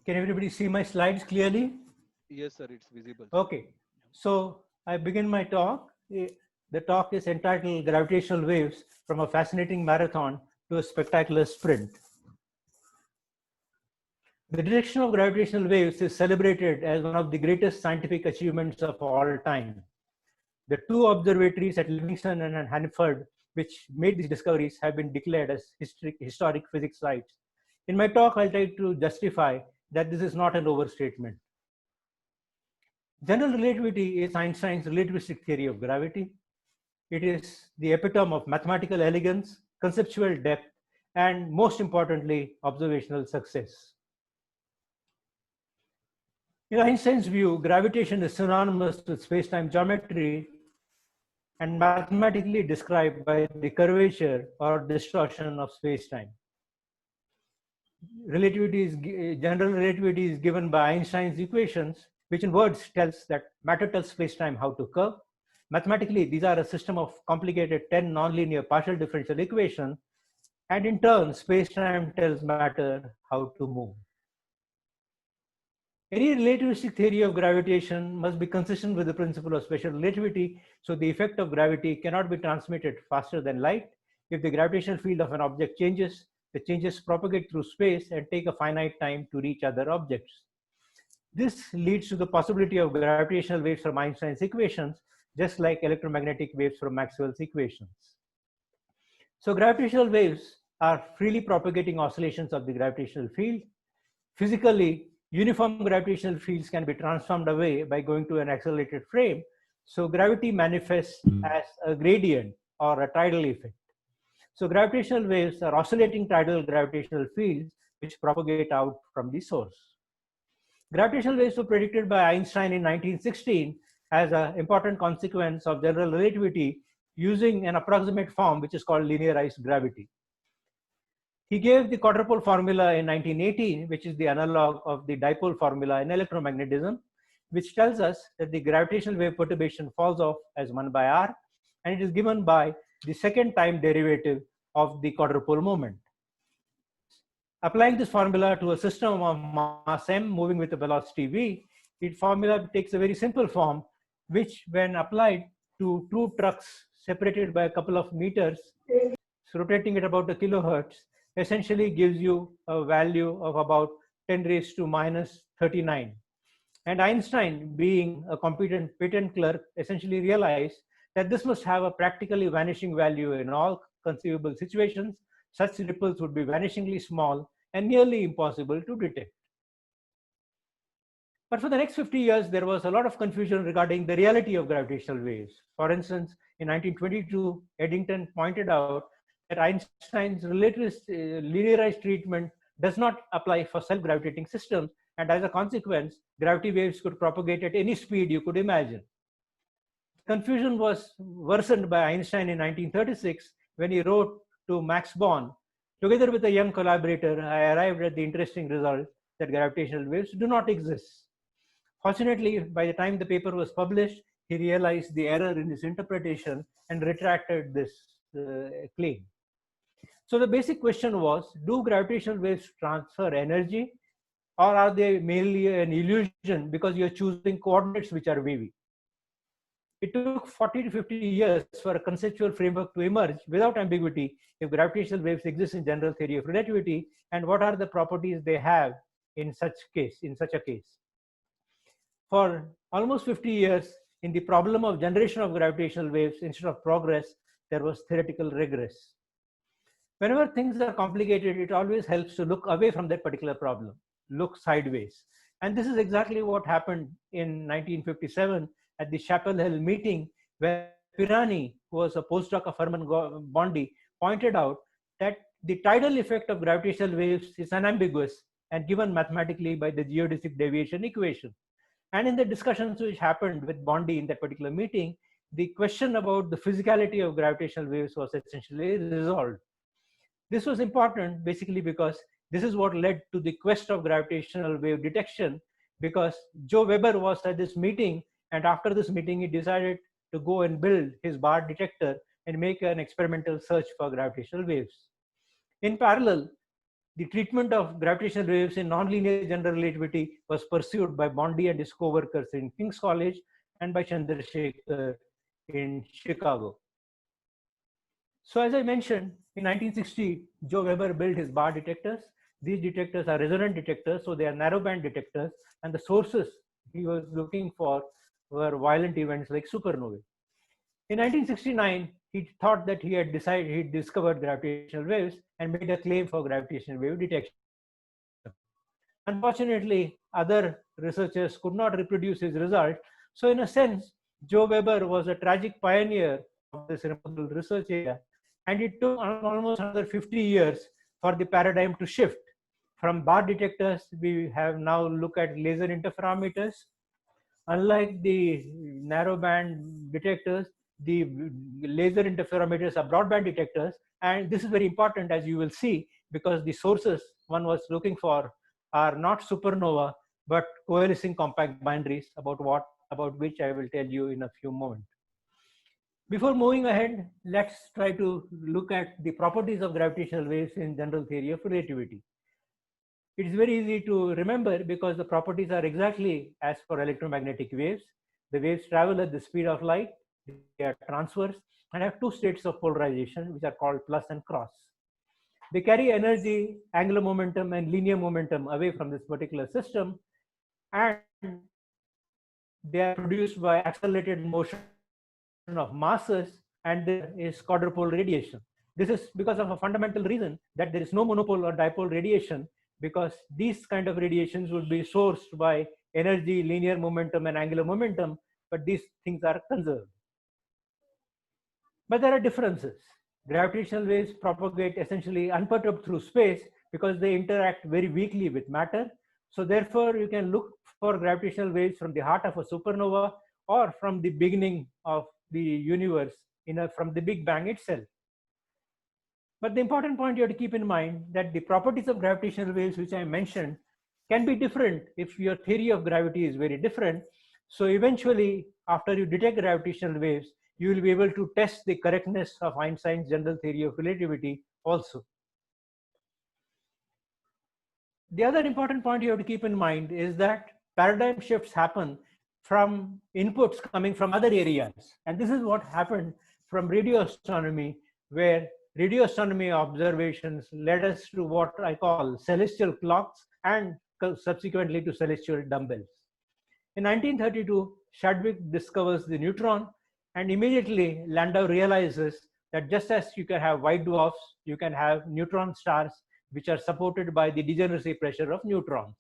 Can everybody see my slides clearly? Yes, sir, it's visible, sir. Okay. So I begin my talk. The talk is entitled Gravitational Waves from a Fascinating Marathon to a Spectacular Sprint. The detection of gravitational waves is celebrated as one of the greatest scientific achievements of all time. The two observatories at Livingston and Hanford, which made these discoveries, have been declared as historic physics sites. In my talk, I'll try to justify that this is not an overstatement. General relativity is Einstein's relativistic theory of gravity. It is the epitome of mathematical elegance, conceptual depth, and most importantly, observational success. In Einstein's view, gravitation is synonymous with space-time geometry and mathematically described by the curvature or distortion of space-time. General relativity is given by Einstein's equations, which in words tells that matter tells space-time how to curve. Mathematically, these are a system of complicated 10 nonlinear partial differential equations, and in turn, space-time tells matter how to move. Any relativistic theory of gravitation must be consistent with the principle of special relativity, so the effect of gravity cannot be transmitted faster than light. If the gravitational field of an object changes, the changes propagate through space and take a finite time to reach other objects. This leads to the possibility of gravitational waves from Einstein's equations, just like electromagnetic waves from Maxwell's equations. So gravitational waves are freely propagating oscillations of the gravitational field. Physically, uniform gravitational fields can be transformed away by going to an accelerated frame. So gravity manifests as a gradient or a tidal effect. So gravitational waves are oscillating tidal gravitational fields which propagate out from the source. Gravitational waves were predicted by Einstein in 1916 as an important consequence of general relativity using an approximate form which is called linearized gravity. He gave the quadrupole formula in 1918, which is the analog of the dipole formula in electromagnetism, which tells us that the gravitational wave perturbation falls off as 1 by r, and it is given by the second time derivative of the quadrupole moment. Applying this formula to a system of mass m moving with a velocity v, the formula takes a very simple form, which when applied to two trucks separated by a couple of meters, rotating at about a kilohertz, essentially gives you a value of about 10 raised to minus 39. And Einstein, being a competent patent clerk, essentially realized that this must have a practically vanishing value in all conceivable situations. Such ripples would be vanishingly small and nearly impossible to detect. But for the next 50 years, there was a lot of confusion regarding the reality of gravitational waves. For instance, in 1922, Eddington pointed out that Einstein's linearized treatment does not apply for self-gravitating systems, and as a consequence, gravity waves could propagate at any speed you could imagine. Confusion was worsened by Einstein in 1936 when he wrote to Max Born. Together with a young collaborator, I arrived at the interesting result that gravitational waves do not exist. Fortunately, by the time the paper was published, he realized the error in his interpretation and retracted this claim. So the basic question was, do gravitational waves transfer energy, or are they merely an illusion because you're choosing coordinates which are wavy? It took 40 to 50 years for a conceptual framework to emerge without ambiguity if gravitational waves exist in general theory of relativity, and what are the properties they have in such a case. For almost 50 years, in the problem of generation of gravitational waves, instead of progress, there was theoretical regress. Whenever things are complicated, it always helps to look away from that particular problem, look sideways. And this is exactly what happened in 1957 at the Chapel Hill meeting, where Pirani, who was a postdoc of Hermann Bondi, pointed out that the tidal effect of gravitational waves is unambiguous and given mathematically by the geodesic deviation equation. And in the discussions which happened with Bondi in that particular meeting, the question about the physicality of gravitational waves was essentially resolved. This was important basically because this is what led to the quest of gravitational wave detection, because Joe Weber was at this meeting, and after this meeting he decided to go and build his bar detector and make an experimental search for gravitational waves. In parallel, the treatment of gravitational waves in nonlinear general relativity was pursued by Bondi and his co-workers in King's College and by Chandrasekhar in Chicago. So as I mentioned, in 1960, Joe Weber built his bar detectors. These detectors are resonant detectors, so they are narrowband detectors, and the sources he was looking for were violent events like supernovae. In 1969, he thought that he discovered gravitational waves and made a claim for gravitational wave detection. Unfortunately, other researchers could not reproduce his result. So in a sense, Joe Weber was a tragic pioneer of this remarkable research area, and it took almost another 50 years for the paradigm to shift. From bar detectors, we have now looked at laser interferometers. Unlike the narrowband detectors, the laser interferometers are broadband detectors, and this is very important, as you will see, because the sources one was looking for are not supernova but coalescing compact binaries, about which I will tell you in a few moments. Before moving ahead, let's try to look at the properties of gravitational waves in general theory of relativity. It is very easy to remember because the properties are exactly as for electromagnetic waves. The waves travel at the speed of light, they are transverse, and have two states of polarization, which are called plus and cross. They carry energy, angular momentum, and linear momentum away from this particular system, and they are produced by accelerated motion of masses, and there is quadrupole radiation. This is because of a fundamental reason that there is no monopole or dipole radiation, because these kind of radiations would be sourced by energy, linear momentum, and angular momentum, but these things are conserved. But there are differences. Gravitational waves propagate essentially unperturbed through space because they interact very weakly with matter. So therefore, you can look for gravitational waves from the heart of a supernova or from the beginning of the universe from the Big Bang itself. But the important point you have to keep in mind that the properties of gravitational waves, which I mentioned, can be different if your theory of gravity is very different. So eventually, after you detect gravitational waves, you will be able to test the correctness of Einstein's general theory of relativity also. The other important point you have to keep in mind is that paradigm shifts happen from inputs coming from other areas. And this is what happened from radio astronomy, where radio astronomy observations led us to what I call celestial clocks and subsequently to celestial dumbbells. In 1932, Chadwick discovers the neutron, and immediately Landau realizes that just as you can have white dwarfs, you can have neutron stars which are supported by the degeneracy pressure of neutrons.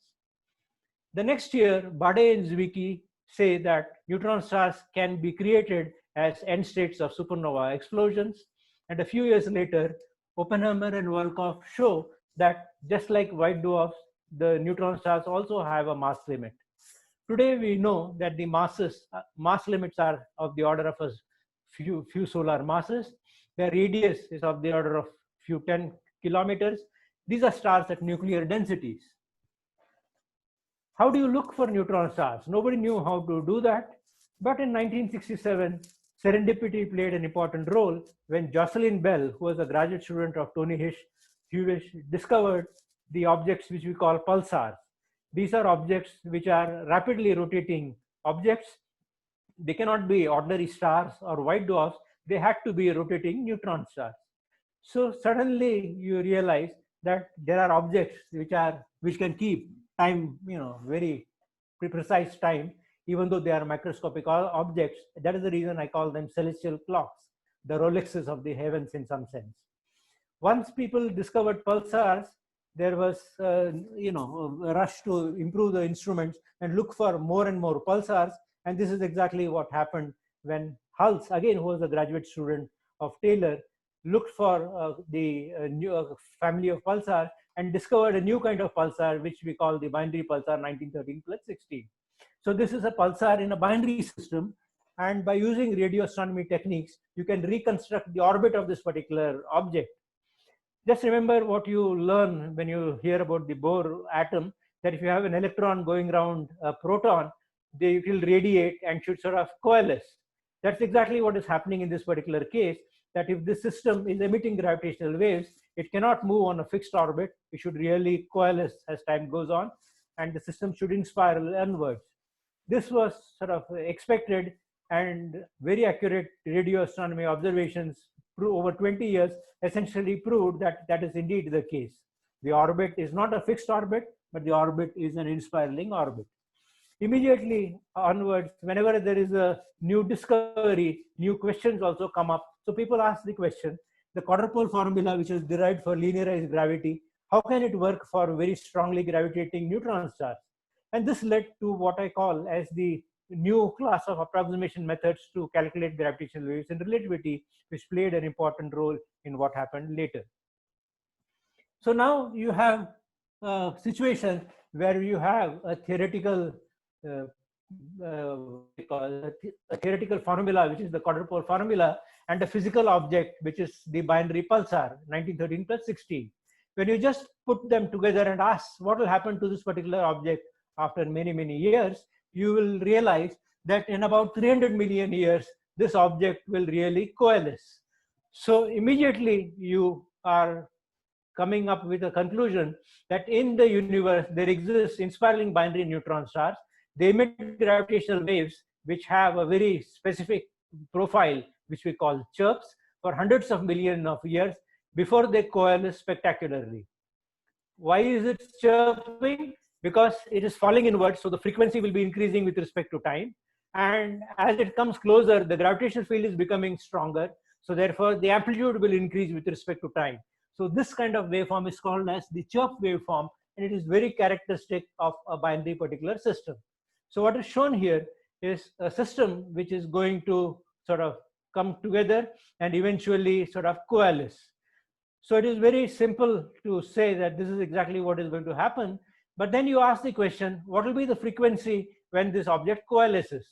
The next year, Bade and Zwicky say that neutron stars can be created as end states of supernova explosions. And a few years later, Oppenheimer and Volkoff show that just like white dwarfs, the neutron stars also have a mass limit. Today, we know that the mass limits are of the order of a few solar masses. Their radius is of the order of few 10 kilometers. These are stars at nuclear densities. How do you look for neutron stars? Nobody knew how to do that. But in 1967, serendipity played an important role when Jocelyn Bell, who was a graduate student of Tony Hewish, discovered the objects which we call pulsars. These are objects which are rapidly rotating objects. They cannot be ordinary stars or white dwarfs. They had to be rotating neutron stars. So suddenly you realize that there are objects which can keep time, very precise time, even though they are microscopic objects. That is the reason I call them celestial clocks, the Rolexes of the heavens in some sense. Once people discovered pulsars, there was a rush to improve the instruments and look for more and more pulsars. And this is exactly what happened when Hulse, again, who was a graduate student of Taylor, looked for the new family of pulsar and discovered a new kind of pulsar, which we call the binary pulsar 1913 plus 16. So this is a pulsar in a binary system. And by using radio astronomy techniques, you can reconstruct the orbit of this particular object. Just remember what you learn when you hear about the Bohr atom, that if you have an electron going around a proton, it will radiate and should sort of coalesce. That's exactly what is happening in this particular case. that if this system is emitting gravitational waves, it cannot move on a fixed orbit. It should really coalesce as time goes on, and the system shouldn't spiral onwards. This was sort of expected, and very accurate radio astronomy observations over 20 years essentially proved that that is indeed the case. The orbit is not a fixed orbit, but the orbit is an inspiraling orbit. Immediately onwards, whenever there is a new discovery, new questions also come up. So people ask the question, the quadrupole formula, which is derived for linearized gravity, how can it work for very strongly gravitating neutron stars? And this led to what I call as the new class of approximation methods to calculate gravitational waves in relativity, which played an important role in what happened later. So now you have a situation where you have a theoretical a theoretical formula, which is the quadrupole formula, and a physical object, which is the binary pulsar, 1913 plus 16. When you just put them together and ask what will happen to this particular object after many, many years, you will realize that in about 300 million years, this object will really coalesce. So immediately you are coming up with a conclusion that in the universe, there exists inspiraling binary neutron stars. They emit gravitational waves, which have a very specific profile, which we call chirps, for hundreds of millions of years before they coalesce spectacularly. Why is it chirping? Because it is falling inwards, so the frequency will be increasing with respect to time. And as it comes closer, the gravitational field is becoming stronger. So therefore, the amplitude will increase with respect to time. So this kind of waveform is called as the chirp waveform, and it is very characteristic of a binary particular system. So what is shown here is a system which is going to sort of come together and eventually sort of coalesce. So it is very simple to say that this is exactly what is going to happen. But then you ask the question, what will be the frequency when this object coalesces?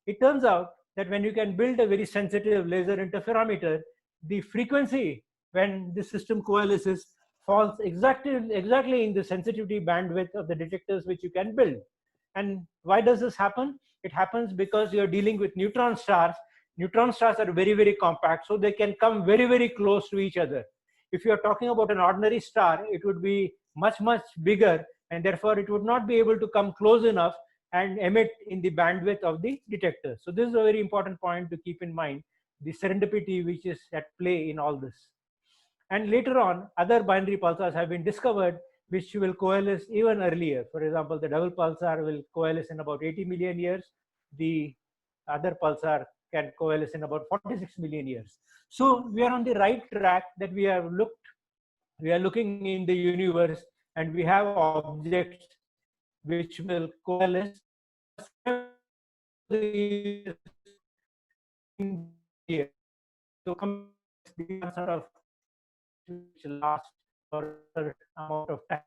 It turns out that when you can build a very sensitive laser interferometer, the frequency when this system coalesces falls exactly in the sensitivity bandwidth of the detectors which you can build. And why does this happen? It happens because you're dealing with neutron stars. Neutron stars are very, very compact, so they can come very, very close to each other. If you're talking about an ordinary star, it would be much, much bigger, and therefore it would not be able to come close enough and emit in the bandwidth of the detector. So this is a very important point to keep in mind, the serendipity which is at play in all this. And later on, other binary pulsars have been discovered which will coalesce even earlier. For example, the double pulsar will coalesce in about 80 million years. The other pulsar can coalesce in about 46 million years. So we are on the right track that we are looking in the universe, and we have objects which will coalesce so come the sort of which last for an amount of time.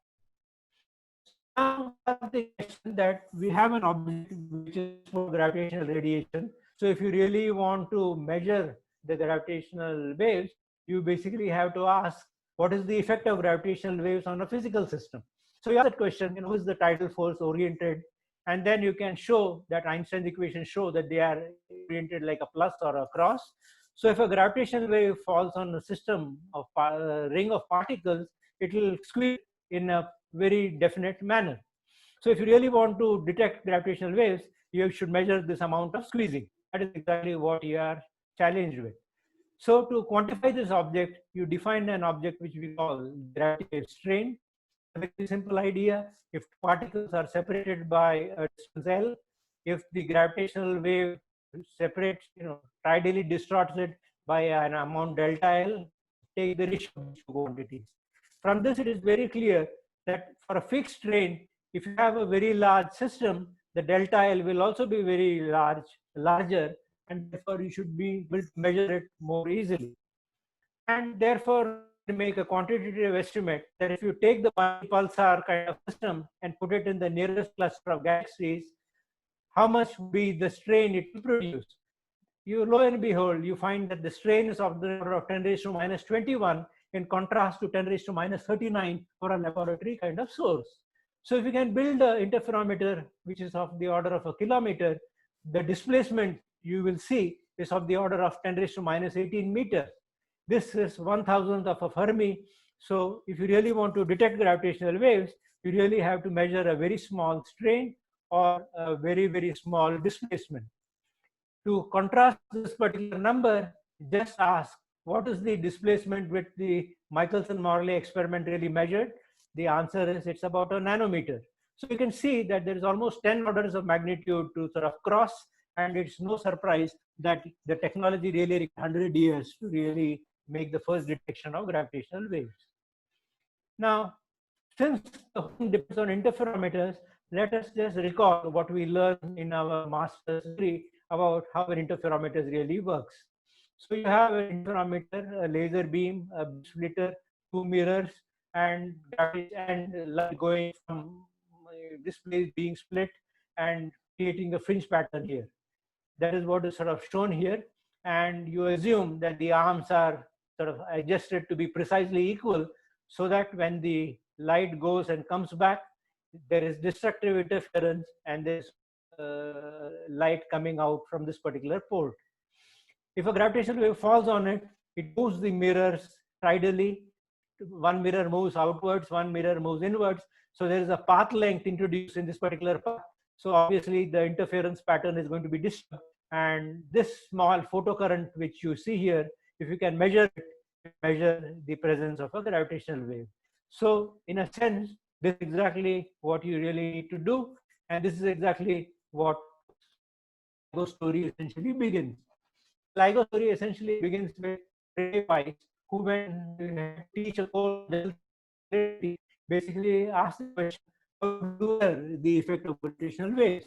Now the question that we have an object which is for gravitational radiation. So if you really want to measure the gravitational waves, you basically have to ask what is the effect of gravitational waves on a physical system. So you ask that question, who is the tidal force oriented? And then you can show that Einstein's equations show that they are oriented like a plus or a cross. So if a gravitational wave falls on a system of a ring of particles, it will squeeze in a very definite manner. So if you really want to detect gravitational waves, you should measure this amount of squeezing. That is exactly what you are challenged with. So to quantify this object, you define an object which we call gravity wave strain. A very simple idea. If particles are separated by a distance L, if the gravitational wave separates, tidally distorts it by an amount delta L, take the ratio of these two quantities. From this, it is very clear that for a fixed strain, if you have a very large system, the delta L will also be very larger, and therefore you should be able to measure it more easily. And therefore, to make a quantitative estimate that if you take the pulsar kind of system and put it in the nearest cluster of galaxies, how much would be the strain it will produce? You lo and behold, you find that the strain is of the order of 10 raised to minus 21 in contrast to 10 raised to minus 39 for a laboratory kind of source. So if you can build an interferometer which is of the order of a kilometer, the displacement you will see is of the order of 10 raised to minus 18 meters. This is 1,000th of a Fermi. So if you really want to detect gravitational waves, you really have to measure a very small strain or a very, very small displacement. To contrast this particular number, just ask what is the displacement which the Michelson-Morley experiment really measured? The answer is it's about a nanometer. So you can see that there is almost 10 orders of magnitude to sort of cross, and it's no surprise that the technology really required 100 years to really make the first detection of gravitational waves. Now, since the whole depends on interferometers, let us just recall what we learned in our master's degree about how an interferometer really works. So you have an interferometer, a laser beam, a splitter, two mirrors, and light going from this place being split and creating a fringe pattern here. That is what is sort of shown here. And you assume that the arms are sort of adjusted to be precisely equal so that when the light goes and comes back, there is destructive interference and there's light coming out from this particular port. If a gravitational wave falls on it, it moves the mirrors tidally. One mirror moves outwards, one mirror moves inwards. So there is a path length introduced in this particular path. So obviously the interference pattern is going to be disturbed. And this small photocurrent which you see here, if you can measure it, measure the presence of a gravitational wave. So in a sense, this is exactly what you really need to do. And this is exactly what LIGO story essentially begins. LIGO story essentially begins with Ray Weiss, who when he teach a course, basically asked the question, how to do the effect of gravitational waves?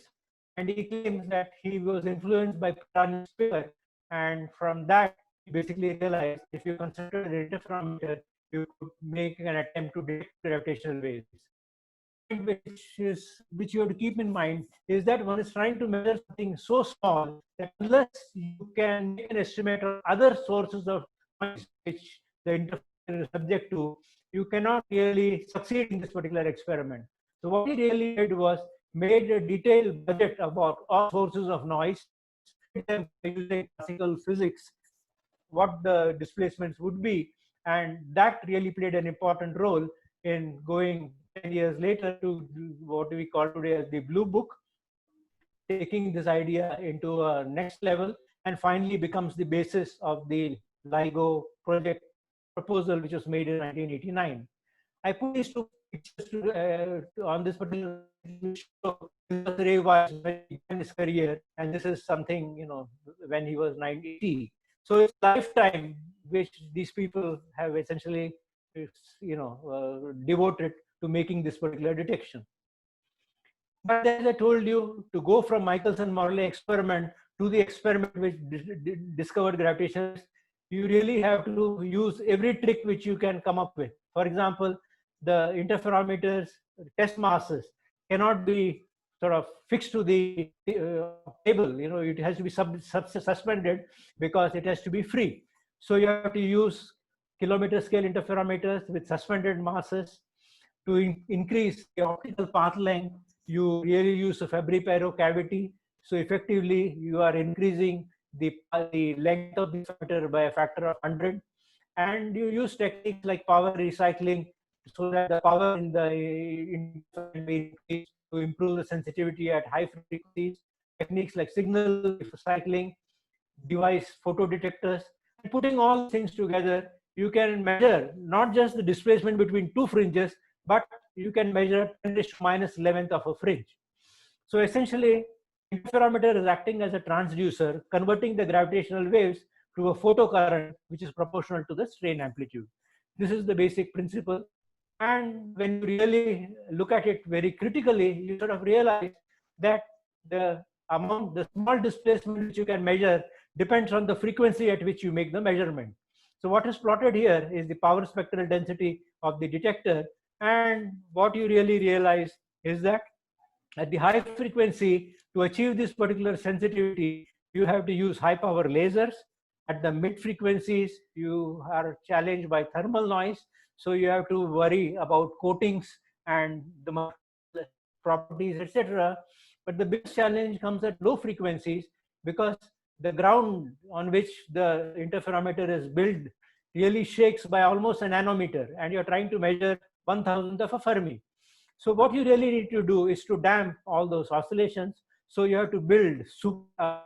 And he claims that he was influenced by Piranha's paper, and from that, he basically realized if you consider an interferometer, you could make an attempt to detect gravitational waves. Which you have to keep in mind is that one is trying to measure something so small that unless you can make an estimate of other sources of noise which the interferometer is subject to, you cannot really succeed in this particular experiment. So what he really did was made a detailed budget about all sources of noise, them using classical physics, what the displacements would be, and that really played an important role in going 10 years later to what we call today as the Blue Book, taking this idea into a next level, and finally becomes the basis of the LIGO project proposal, which was made in 1989. I put these two pictures on this particular show. Ray Weiss began his career, and this is something, when he was 90. So it's lifetime which these people have essentially, devoted to making this particular detection. But as I told you, to go from Michelson-Morley experiment to the experiment which discovered gravitation, you really have to use every trick which you can come up with. For example, the interferometers test masses cannot be sort of fixed to the table. It has to be suspended because it has to be free. So you have to use kilometer scale interferometers with suspended masses. To increase the optical path length, you really use a Fabry-Perot cavity. So effectively, you are increasing the length of the filter by a factor of 100. And you use techniques like power recycling so that the power in the increase to improve the sensitivity at high frequencies. Techniques like signal recycling, device photodetectors, and putting all things together, you can measure not just the displacement between two fringes, but you can measure 10 to minus 11th of a fringe. So essentially, interferometer is acting as a transducer, converting the gravitational waves to a photocurrent, which is proportional to the strain amplitude. This is the basic principle. And when you really look at it very critically, you sort of realize that the small displacement which you can measure depends on the frequency at which you make the measurement. So what is plotted here is the power spectral density of the detector. And what you really realize is that at the high frequency, to achieve this particular sensitivity, you have to use high power lasers. At the mid frequencies, you are challenged by thermal noise. So you have to worry about coatings and the properties, etc. But the biggest challenge comes at low frequencies because the ground on which the interferometer is built really shakes by almost a nanometer, and you're trying to measure 1,000th of a Fermi. So what you really need to do is to damp all those oscillations. So you have to build super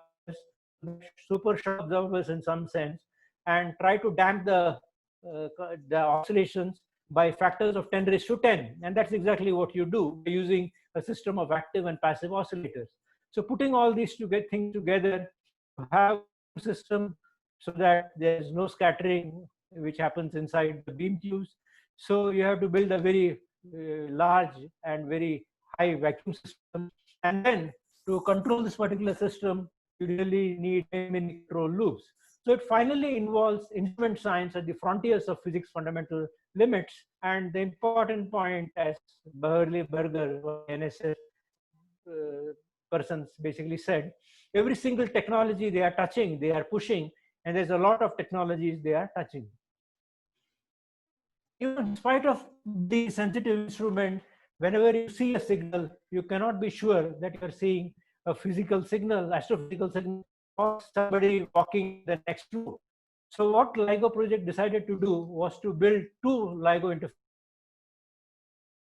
shock absorbers in some sense, and try to damp the oscillations by factors of 10 raised to 10. And that's exactly what you do by using a system of active and passive oscillators. So putting all these things together, you have a system so that there is no scattering which happens inside the beam tubes. So you have to build a very large and very high vacuum system. And then to control this particular system, you really need many control loops. So it finally involves instrument science at the frontiers of physics fundamental limits. And the important point, as Burley Berger, NSF persons basically said, every single technology they are touching, they are pushing, and there's a lot of technologies they are touching. Even in spite of the sensitive instrument, whenever you see a signal, you cannot be sure that you're seeing a physical signal, astrophysical signal, or somebody walking the next room. So what LIGO project decided to do was to build two LIGO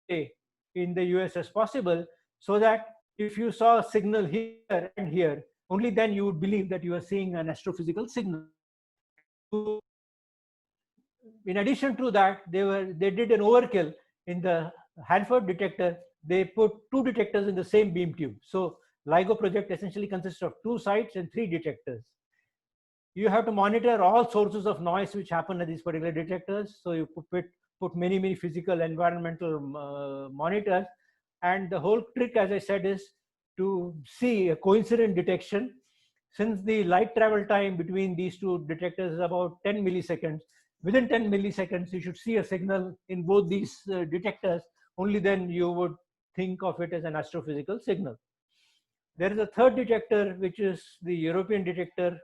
interfaces in the US as possible, so that if you saw a signal here and here, only then you would believe that you are seeing an astrophysical signal. In addition to that, they did an overkill in the Hanford detector. They put two detectors in the same beam tube. So LIGO project essentially consists of two sites and three detectors. You have to monitor all sources of noise which happen at these particular detectors. So you put many physical environmental monitors. And the whole trick, as I said, is to see a coincident detection. Since the light travel time between these two detectors is about 10 milliseconds, within 10 milliseconds, you should see a signal in both these detectors. Only then you would think of it as an astrophysical signal. There is a third detector, which is the European detector,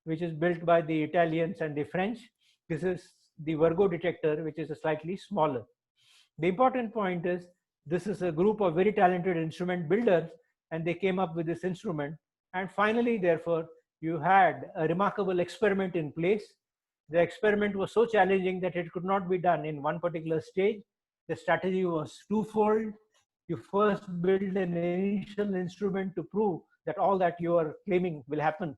which is built by the Italians and the French. This is the Virgo detector, which is a slightly smaller. The important point is this is a group of very talented instrument builders, and they came up with this instrument. And finally, therefore, you had a remarkable experiment in place. The experiment was so challenging that it could not be done in one particular stage. The strategy was twofold. You first build an initial instrument to prove that all that you are claiming will happen.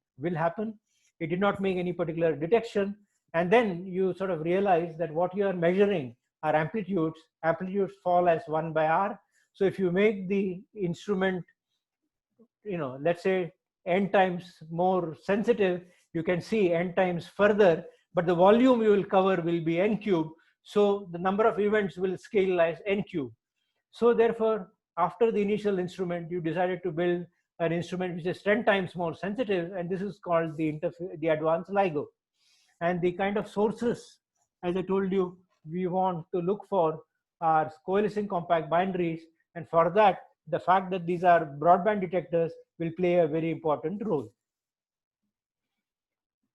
It did not make any particular detection. And then you sort of realize that what you are measuring are amplitudes. Amplitudes fall as 1 by r. So if you make the instrument, let's say n times more sensitive, you can see n times further, but the volume you will cover will be n cube. So the number of events will scale as n cube. So therefore, after the initial instrument, you decided to build an instrument which is 10 times more sensitive, and this is called the advanced LIGO. And the kind of sources, as I told you, we want to look for are coalescing compact binaries, and for that, the fact that these are broadband detectors will play a very important role.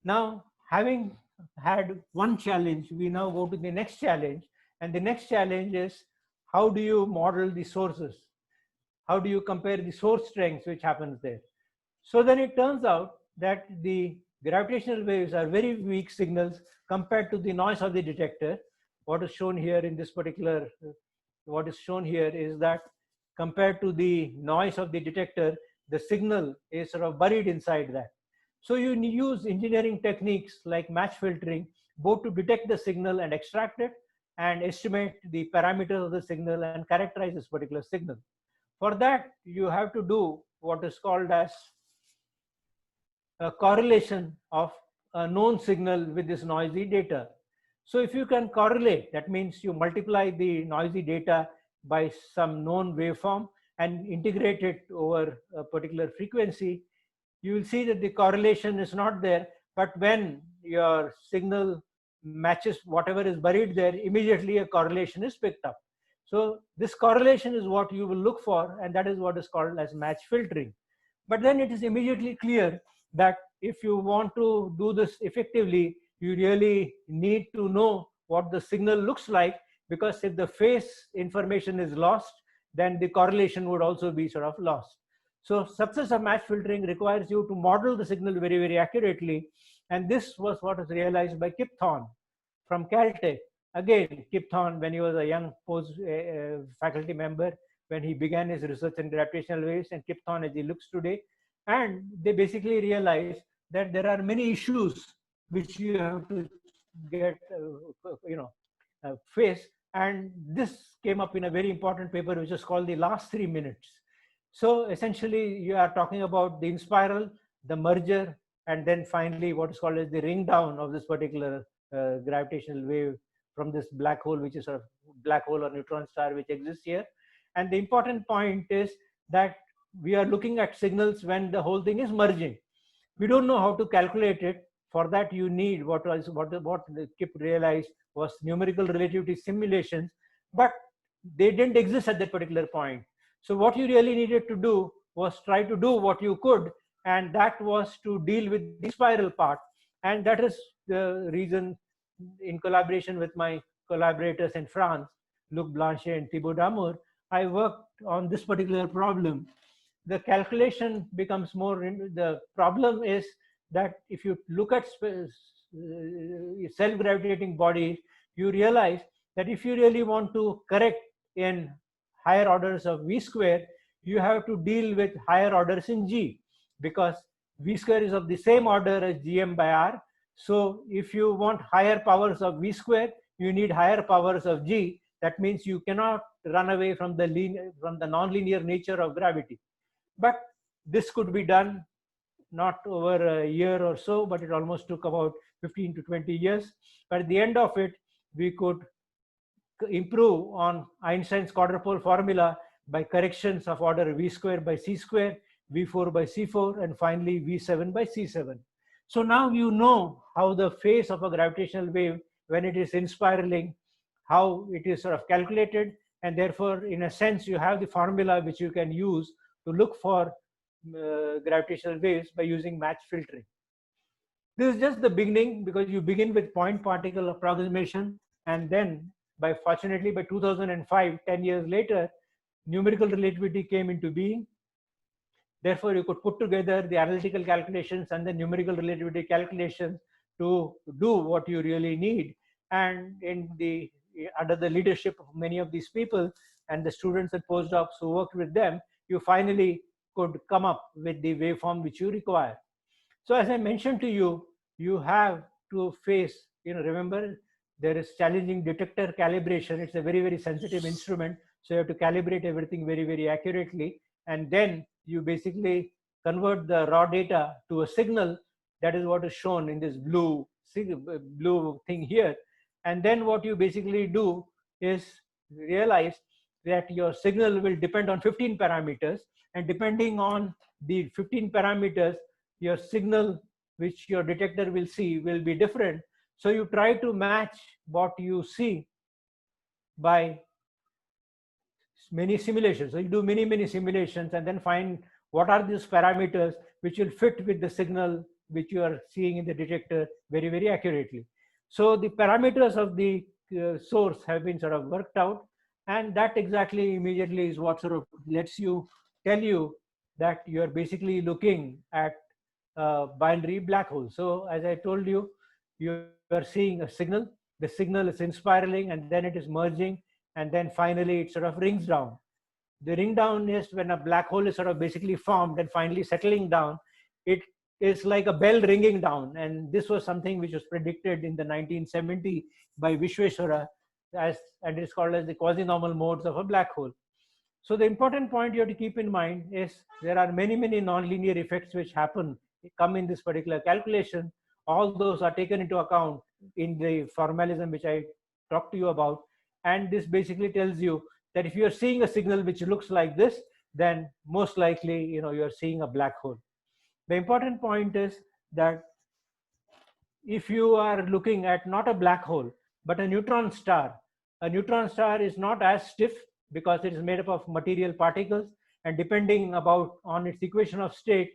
Now, having had one challenge, we now go to the next challenge, and the next challenge is, how do you model the sources? How do you compare the source strengths which happens there? So then it turns out that the gravitational waves are very weak signals compared to the noise of the detector. What is shown here in this particular, what is shown here is that compared to the noise of the detector, the signal is sort of buried inside that. So you use engineering techniques like match filtering, both to detect the signal and extract it, and estimate the parameters of the signal and characterize this particular signal. For that, you have to do what is called as a correlation of a known signal with this noisy data. So if you can correlate, that means you multiply the noisy data by some known waveform and integrate it over a particular frequency, you will see that the correlation is not there, but when your signal matches whatever is buried there, immediately a correlation is picked up. So this correlation is what you will look for, and that is what is called as match filtering. But then it is immediately clear that if you want to do this effectively, you really need to know what the signal looks like, because if the phase information is lost, then the correlation would also be sort of lost. So success of match filtering requires you to model the signal very accurately. And this was what was realized by Kip Thorne. from Caltech. Again, Kip Thorne, when he was a young post faculty member, when he began his research in gravitational waves, and Kip Thorne as he looks today, and they basically realized that there are many issues which you have to get, face. And this came up in a very important paper, which is called The Last 3 Minutes. So essentially, you are talking about the inspiral, the merger, and then finally what is called as the ring down of this particular gravitational wave from this black hole, which is a black hole or neutron star which exists here. And the important point is that we are looking at signals when the whole thing is merging. We don't know how to calculate it. For that, you need what Kip realized was numerical relativity simulations, but they didn't exist at that particular point. So what you really needed to do was try to do what you could, and that was to deal with the spiral part. And that is the reason, in collaboration with my collaborators in France, Luc Blanchet and Thibaut Damour, I worked on this particular problem. The calculation becomes more, the problem is that if you look at self-gravitating bodies, you realize that if you really want to correct in higher orders of v square, you have to deal with higher orders in g, because v square is of the same order as gm by r. So if you want higher powers of v square, you need higher powers of g. That means you cannot run away from the non-linear nature of gravity. But this could be done not over a year or so, but it almost took about 15 to 20 years. But at the end of it, we could improve on Einstein's quadrupole formula by corrections of order v square by c square, v4 by c4, and finally v7 by c7. So now you know how the phase of a gravitational wave, when it is inspiraling, how it is sort of calculated, and therefore, in a sense, you have the formula which you can use to look for gravitational waves by using match filtering. This is just the beginning, because you begin with point particle approximation, and then fortunately by 2005, 10 years later, numerical relativity came into being. Therefore, you could put together the analytical calculations and the numerical relativity calculations to do what you really need. And under the leadership of many of these people and the students and postdocs who worked with them, you finally could come up with the waveform which you require. So as I mentioned to you, you have to face, remember, there is challenging detector calibration. It's a very, very sensitive instrument. So you have to calibrate everything very, very accurately. And then you basically convert the raw data to a signal. That is what is shown in this blue thing here. And then what you basically do is realize that your signal will depend on 15 parameters. And depending on the 15 parameters, your signal, which your detector will see, will be different. So you try to match what you see by many simulations. So you do many, many simulations and then find what are these parameters which will fit with the signal which you are seeing in the detector very, very accurately. So the parameters of the source have been sort of worked out, and that exactly immediately is what sort of lets you tell you that you are basically looking at binary black hole. So as I told you, you are seeing a signal. The signal is inspiraling, and then it is merging, and then finally it sort of rings down. The ring down is when a black hole is sort of basically formed and finally settling down. It is like a bell ringing down, and this was something which was predicted in the 1970 by Vishweshwara, and it's called as the quasi-normal modes of a black hole. So the important point you have to keep in mind is there are many, many nonlinear effects which come in this particular calculation. All those are taken into account in the formalism which I talked to you about. And this basically tells you that if you're seeing a signal which looks like this, then most likely, you're seeing a black hole. The important point is that if you are looking at not a black hole, but a neutron star is not as stiff because it is made up of material particles, and depending on its equation of state,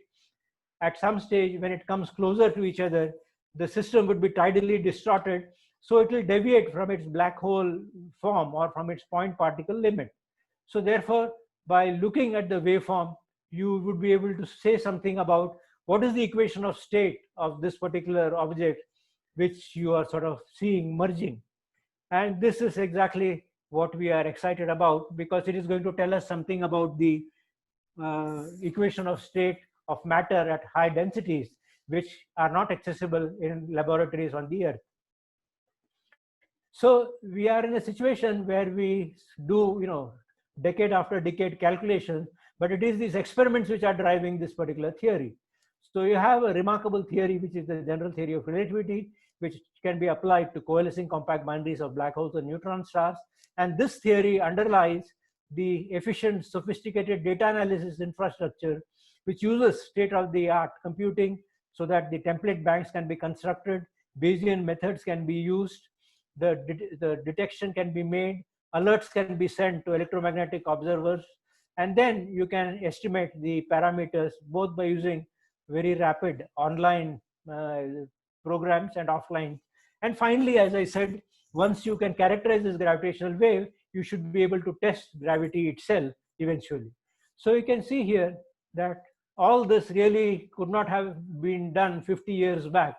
at some stage when it comes closer to each other, the system would be tidally distorted, so it will deviate from its black hole form or from its point particle limit. So therefore, by looking at the waveform, you would be able to say something about what is the equation of state of this particular object, which you are sort of seeing merging. And this is exactly what we are excited about, because it is going to tell us something about the equation of state of matter at high densities, which are not accessible in laboratories on the Earth. So we are in a situation where we do, decade after decade calculations, but it is these experiments which are driving this particular theory. So you have a remarkable theory, which is the general theory of relativity, which can be applied to coalescing compact binaries of black holes and neutron stars. And this theory underlies the efficient, sophisticated data analysis infrastructure, which uses state-of-the-art computing so that the template banks can be constructed, Bayesian methods can be used, the detection can be made, alerts can be sent to electromagnetic observers, and then you can estimate the parameters both by using very rapid online programs and offline. And finally, as I said, once you can characterize this gravitational wave, you should be able to test gravity itself eventually. So you can see here that all this really could not have been done 50 years back.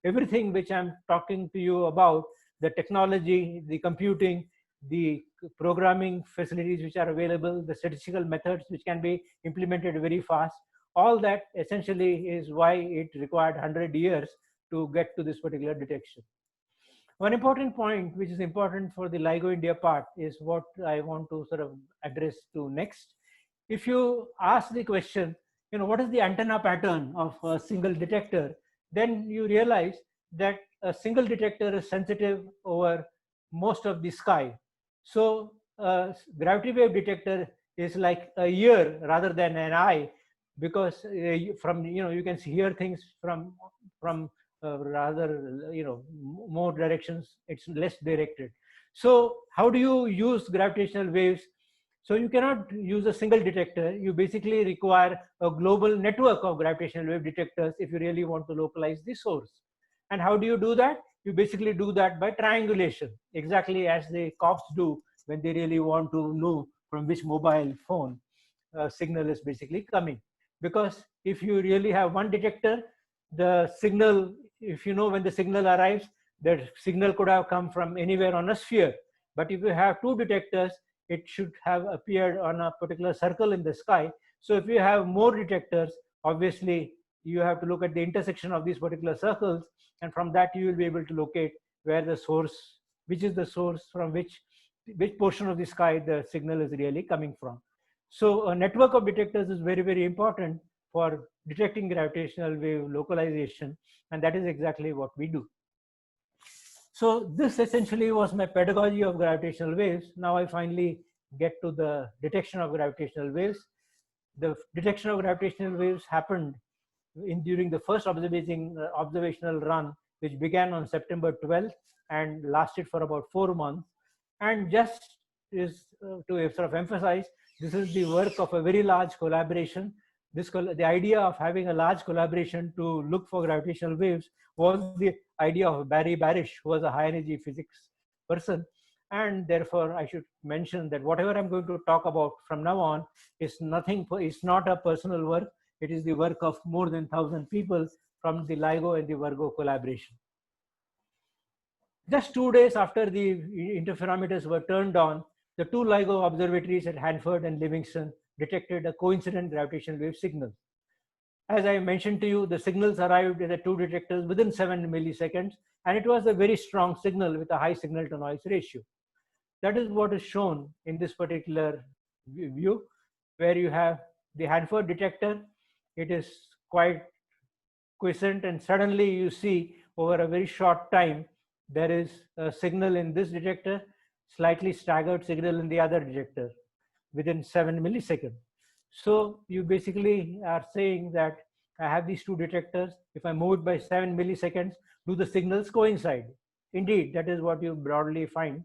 Everything which I'm talking to you about, the technology, the computing, the programming facilities which are available, the statistical methods which can be implemented very fast, all that essentially is why it required 100 years to get to this particular detection. One important point, which is important for the LIGO India part, is what I want to sort of address to next. If you ask the question, what is the antenna pattern of a single detector, then you realize that a single detector is sensitive over most of the sky. So a gravity wave detector is like a ear rather than an eye, because from you can hear things from rather more directions. It's less directed. So how do you use gravitational waves? So you cannot use a single detector. You basically require a global network of gravitational wave detectors if you really want to localize the source. And how do you do that? You basically do that by triangulation, exactly as the cops do when they really want to know from which mobile phone a signal is basically coming. Because if you really have one detector, the signal, if you know when the signal arrives, the signal could have come from anywhere on a sphere. But if you have two detectors, it should have appeared on a particular circle in the sky. So if you have more detectors, obviously you have to look at the intersection of these particular circles, and from that you will be able to locate where the source, which is the source from which portion of the sky the signal is really coming from. So a network of detectors is very, very important for detecting gravitational wave localization, and that is exactly what we do. So this essentially was my pedagogy of gravitational waves. Now I finally get to the detection of gravitational waves. The detection of gravitational waves happened during the first observational run, which began on September 12th and lasted for about 4 months. And just is to sort of emphasize, this is the work of a very large collaboration. The idea of having a large collaboration to look for gravitational waves was the idea of Barry Barish, who was a high energy physics person. And therefore, I should mention that whatever I'm going to talk about from now on is it's not a personal work. It is the work of more than 1,000 people from the LIGO and the Virgo collaboration. Just 2 days after the interferometers were turned on, the two LIGO observatories at Hanford and Livingston detected a coincident gravitational wave signal. As I mentioned to you, the signals arrived at the two detectors within 7 milliseconds, and it was a very strong signal with a high signal to noise ratio. That is what is shown in this particular view, where you have the Hanford detector. It is quite quiescent, and suddenly you see over a very short time, there is a signal in this detector, slightly staggered signal in the other detector within 7 milliseconds. So you basically are saying that I have these two detectors. If I move it by 7 milliseconds, do the signals coincide? Indeed, that is what you broadly find.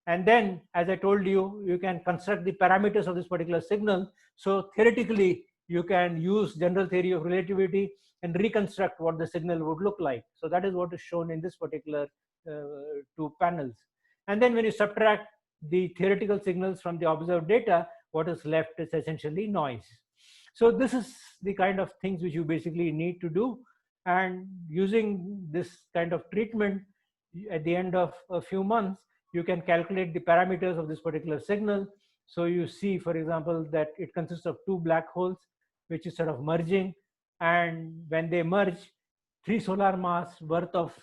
And then, as I told you, you can construct the parameters of this particular signal. So theoretically, you can use general theory of relativity and reconstruct what the signal would look like. So that is what is shown in this particular two panels. And then when you subtract the theoretical signals from the observed data, what is left is essentially noise. So this is the kind of things which you basically need to do And using this kind of treatment, at the end of a few months, you can calculate the parameters of this particular signal. So you see, for example, that it consists of two black holes, which is sort of merging. And when they merge, 3 solar mass worth of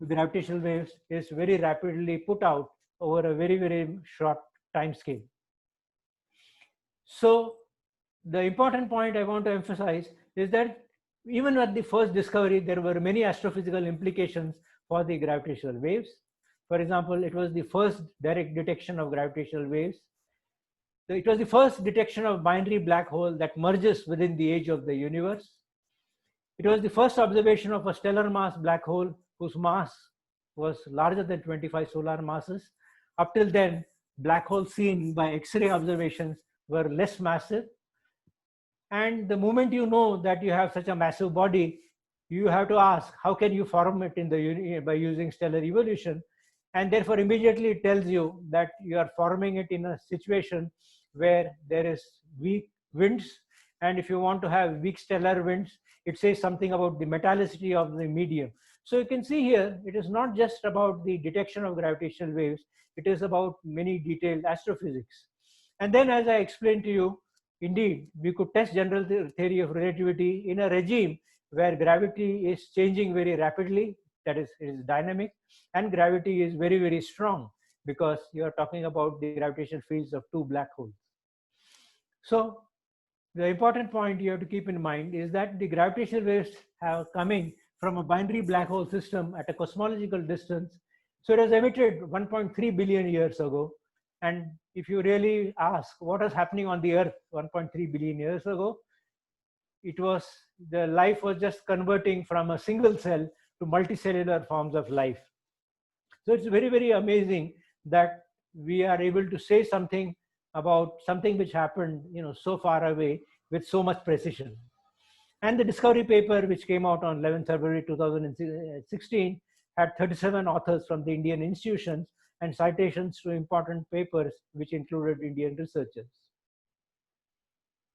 gravitational waves is very rapidly put out over a very, very short time scale. So the important point I want to emphasize is that even at the first discovery, there were many astrophysical implications for the gravitational waves. For example, it was the first direct detection of gravitational waves. So it was the first detection of binary black hole that merges within the age of the universe. It was the first observation of a stellar mass black hole whose mass was larger than 25 solar masses. Up till then, black holes seen by X-ray observations were less massive. And the moment you know that you have such a massive body, you have to ask, how can you form it in the by using stellar evolution? And therefore, immediately it tells you that you are forming it in a situation where there is weak winds. And if you want to have weak stellar winds, it says something about the metallicity of the medium. So you can see here, it is not just about the detection of gravitational waves, it is about many detailed astrophysics. And then, as I explained to you, indeed, we could test general theory of relativity in a regime where gravity is changing very rapidly, that is, it is dynamic, and gravity is very, very strong because you are talking about the gravitational fields of two black holes. So the important point you have to keep in mind is that the gravitational waves are coming from a binary black hole system at a cosmological distance. So it was emitted 1.3 billion years ago. And if you really ask what was happening on the Earth 1.3 billion years ago, it was the life was just converting from a single cell to multicellular forms of life. So it's very, very amazing that we are able to say something about something which happened, so far away with so much precision. And the discovery paper, which came out on 11th February 2016, had 37 authors from the Indian institutions and citations to important papers, which included Indian researchers.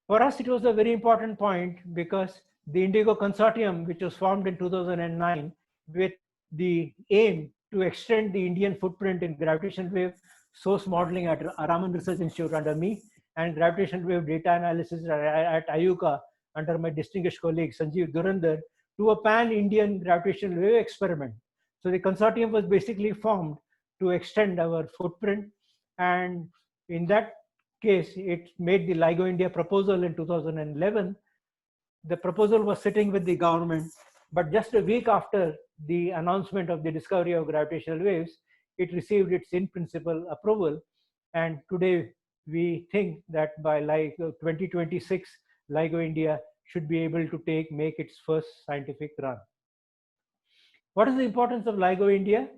For us, it was a very important point because the Indigo Consortium, which was formed in 2009 with the aim to extend the Indian footprint in gravitational wave source modeling at Raman Research Institute under me, and gravitational wave data analysis at IUCAA under my distinguished colleague Sanjeev Dhurandhar, to a pan-Indian gravitational wave experiment. So the consortium was basically formed to extend our footprint, and in that case, it made the LIGO India proposal in 2011. The proposal was sitting with the government, but just a week after the announcement of the discovery of gravitational waves, it received its in-principle approval. And today, we think that by 2026, LIGO India should be able to make its first scientific run. What is the importance of LIGO India?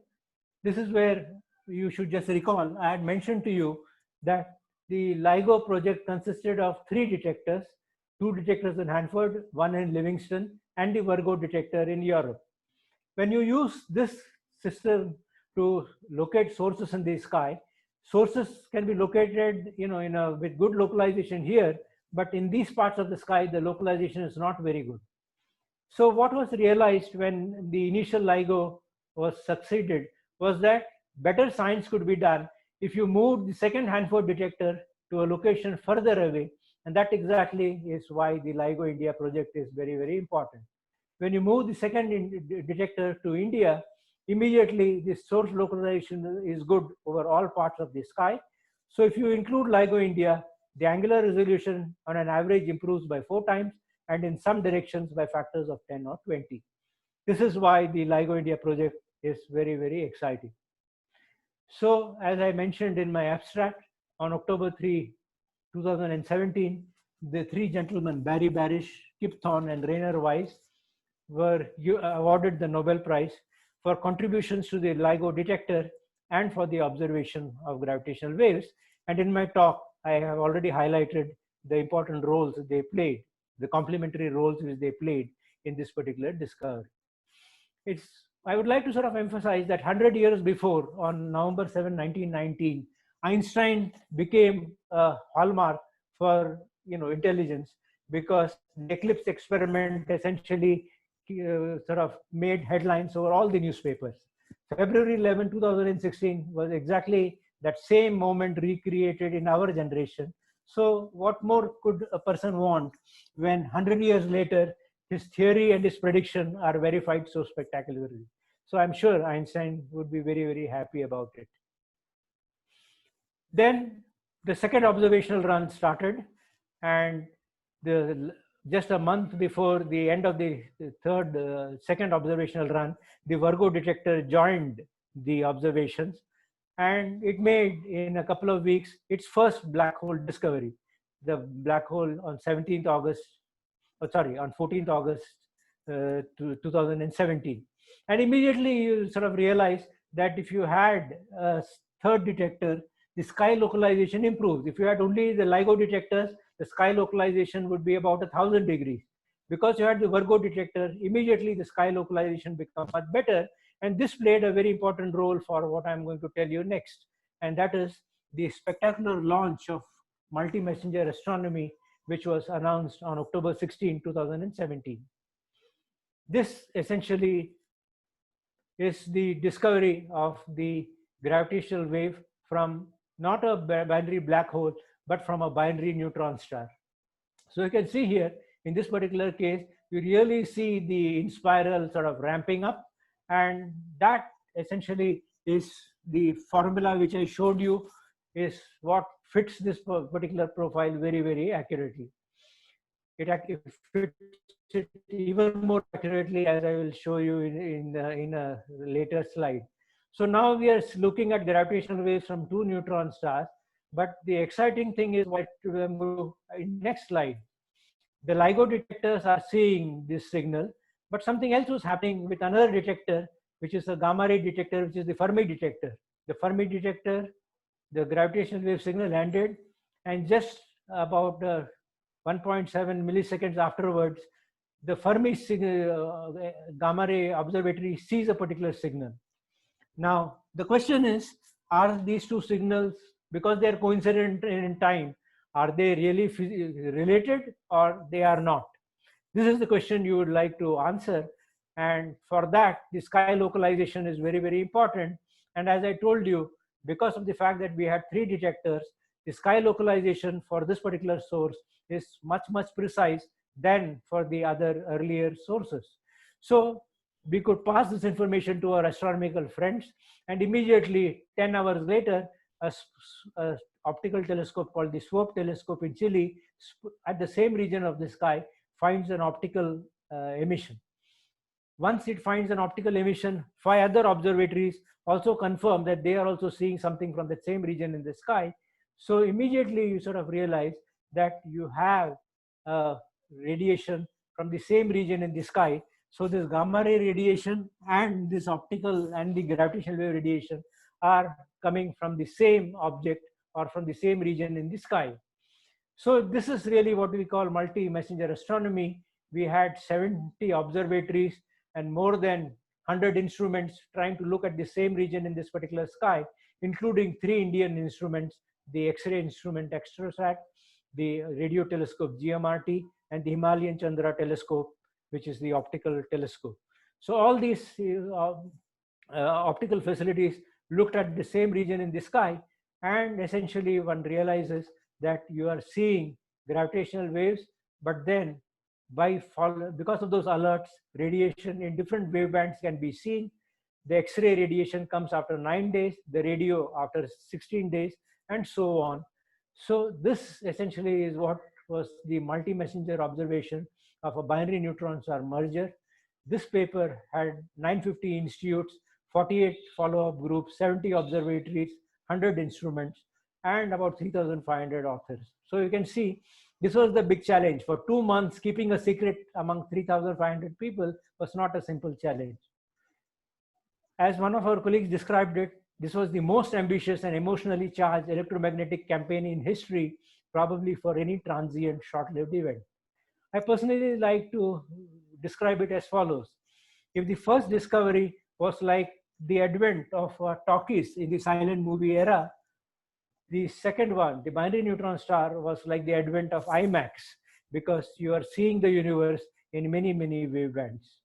This is where you should just recall, I had mentioned to you that the LIGO project consisted of 3 detectors, 2 detectors in Hanford, 1 in Livingston, and the Virgo detector in Europe. When you use this system to locate sources in the sky, sources can be located with good localization here, but in these parts of the sky, the localization is not very good. So what was realized when the initial LIGO was succeeded was that better science could be done if you moved the second Hanford detector to a location further away. And that exactly is why the LIGO India project is very, very important. When you move the second detector to India, immediately the source localization is good over all parts of the sky. So if you include LIGO India, the angular resolution on an average improves by 4 times, and in some directions by factors of 10 or 20. This is why the LIGO India project is very, very exciting. So as I mentioned in my abstract, on October 3, 2017, the 3 gentlemen, Barry Barish, Kip Thorne, and Rainer Weiss, were awarded the Nobel Prize for contributions to the LIGO detector and for the observation of gravitational waves. And in my talk, I have already highlighted the important roles they played, the complementary roles which they played in this particular discovery. I would like to sort of emphasize that 100 years before, on November 7, 1919, Einstein became a hallmark for intelligence, because the eclipse experiment essentially sort of made headlines over all the newspapers. February 11, 2016 was exactly that same moment recreated in our generation. So what more could a person want when 100 years later his theory and his prediction are verified so spectacularly? So I'm sure Einstein would be very, very happy about it. Then the second observational run started, and just a month before the end of the second observational run, the Virgo detector joined the observations, and it made in a couple of weeks its first black hole discovery. The black hole on 17th August, on 14th August 2017. And immediately you sort of realize that if you had a third detector, the sky localization improves. If you had only the LIGO detectors, the sky localization would be about 1,000 degrees. Because you had the Virgo detector, immediately the sky localization becomes much better. And this played a very important role for what I'm going to tell you next. And that is the spectacular launch of multi-messenger astronomy, which was announced on October 16, 2017. This essentially is the discovery of the gravitational wave from not a binary black hole, but from a binary neutron star. So you can see here, in this particular case, you really see the inspiral sort of ramping up, and that essentially is the formula which I showed you is what fits this particular profile very, very accurately. It fits it even more accurately, as I will show you in a later slide. So now we are looking at gravitational waves from two neutron stars, but the exciting thing is what in next slide. The LIGO detectors are seeing this signal, but something else was happening with another detector, which is a gamma ray detector, which is the Fermi detector. The Fermi detector, the gravitational wave signal landed, and just about 1.7 milliseconds afterwards, the Fermi gamma ray observatory sees a particular signal. Now, the question is, are these two signals, because they are coincident in time, are they really related or they are not? This is the question you would like to answer. And for that, the sky localization is very, very important. And as I told you, because of the fact that we had three detectors, the sky localization for this particular source is much, much precise than for the other earlier sources. So we could pass this information to our astronomical friends, and immediately 10 hours later, a optical telescope called the SWOPE telescope in Chile at the same region of the sky finds an optical emission. Once it finds an optical emission, 5 other observatories also confirm that they are also seeing something from the same region in the sky. So immediately you sort of realize that you have radiation from the same region in the sky. So this gamma ray radiation and this optical and the gravitational wave radiation are coming from the same object or from the same region in the sky. So this is really what we call multi-messenger astronomy. We had 70 observatories and more than 100 instruments trying to look at the same region in this particular sky, including 3 Indian instruments, the X-ray instrument XtraSat, the radio telescope GMRT, and the Himalayan Chandra telescope, which is the optical telescope. So all these optical facilities looked at the same region in the sky, and essentially one realizes that you are seeing gravitational waves, but then because of those alerts, radiation in different wavebands can be seen. The X-ray radiation comes after 9 days, the radio after 16 days, and so on. So this essentially is what was the multi-messenger observation of a binary neutron star merger. This paper had 950 institutes, 48 follow-up groups, 70 observatories, 100 instruments, and about 3,500 authors. So you can see this was the big challenge. For 2 months, keeping a secret among 3,500 people was not a simple challenge. As one of our colleagues described it, this was the most ambitious and emotionally charged electromagnetic campaign in history, probably for any transient short-lived event. I personally like to describe it as follows. If the first discovery was like the advent of talkies in the silent movie era, the second one, the binary neutron star, was like the advent of IMAX, because you are seeing the universe in many, many wavebands.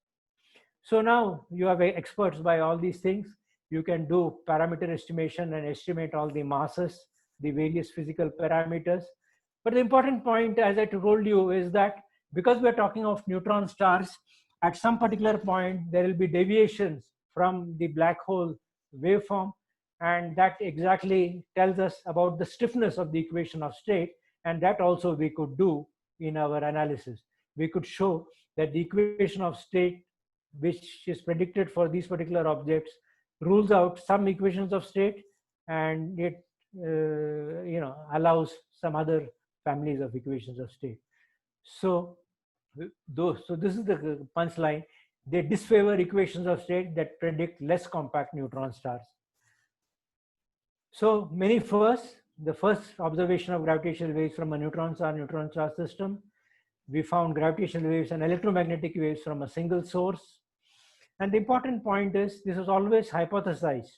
So now you have experts by all these things. You can do parameter estimation and estimate all the masses, the various physical parameters. But the important point, as I told you, is that because we're talking of neutron stars, at some particular point, there will be deviations from the black hole waveform. And that exactly tells us about the stiffness of the equation of state. And that also we could do in our analysis. We could show that the equation of state, which is predicted for these particular objects, rules out some equations of state, and it allows some other families of equations of state. So so this is the punchline. They disfavor equations of state that predict less compact neutron stars. So many firsts. The first observation of gravitational waves from a neutron star system. We found gravitational waves and electromagnetic waves from a single source. And the important point is this was always hypothesized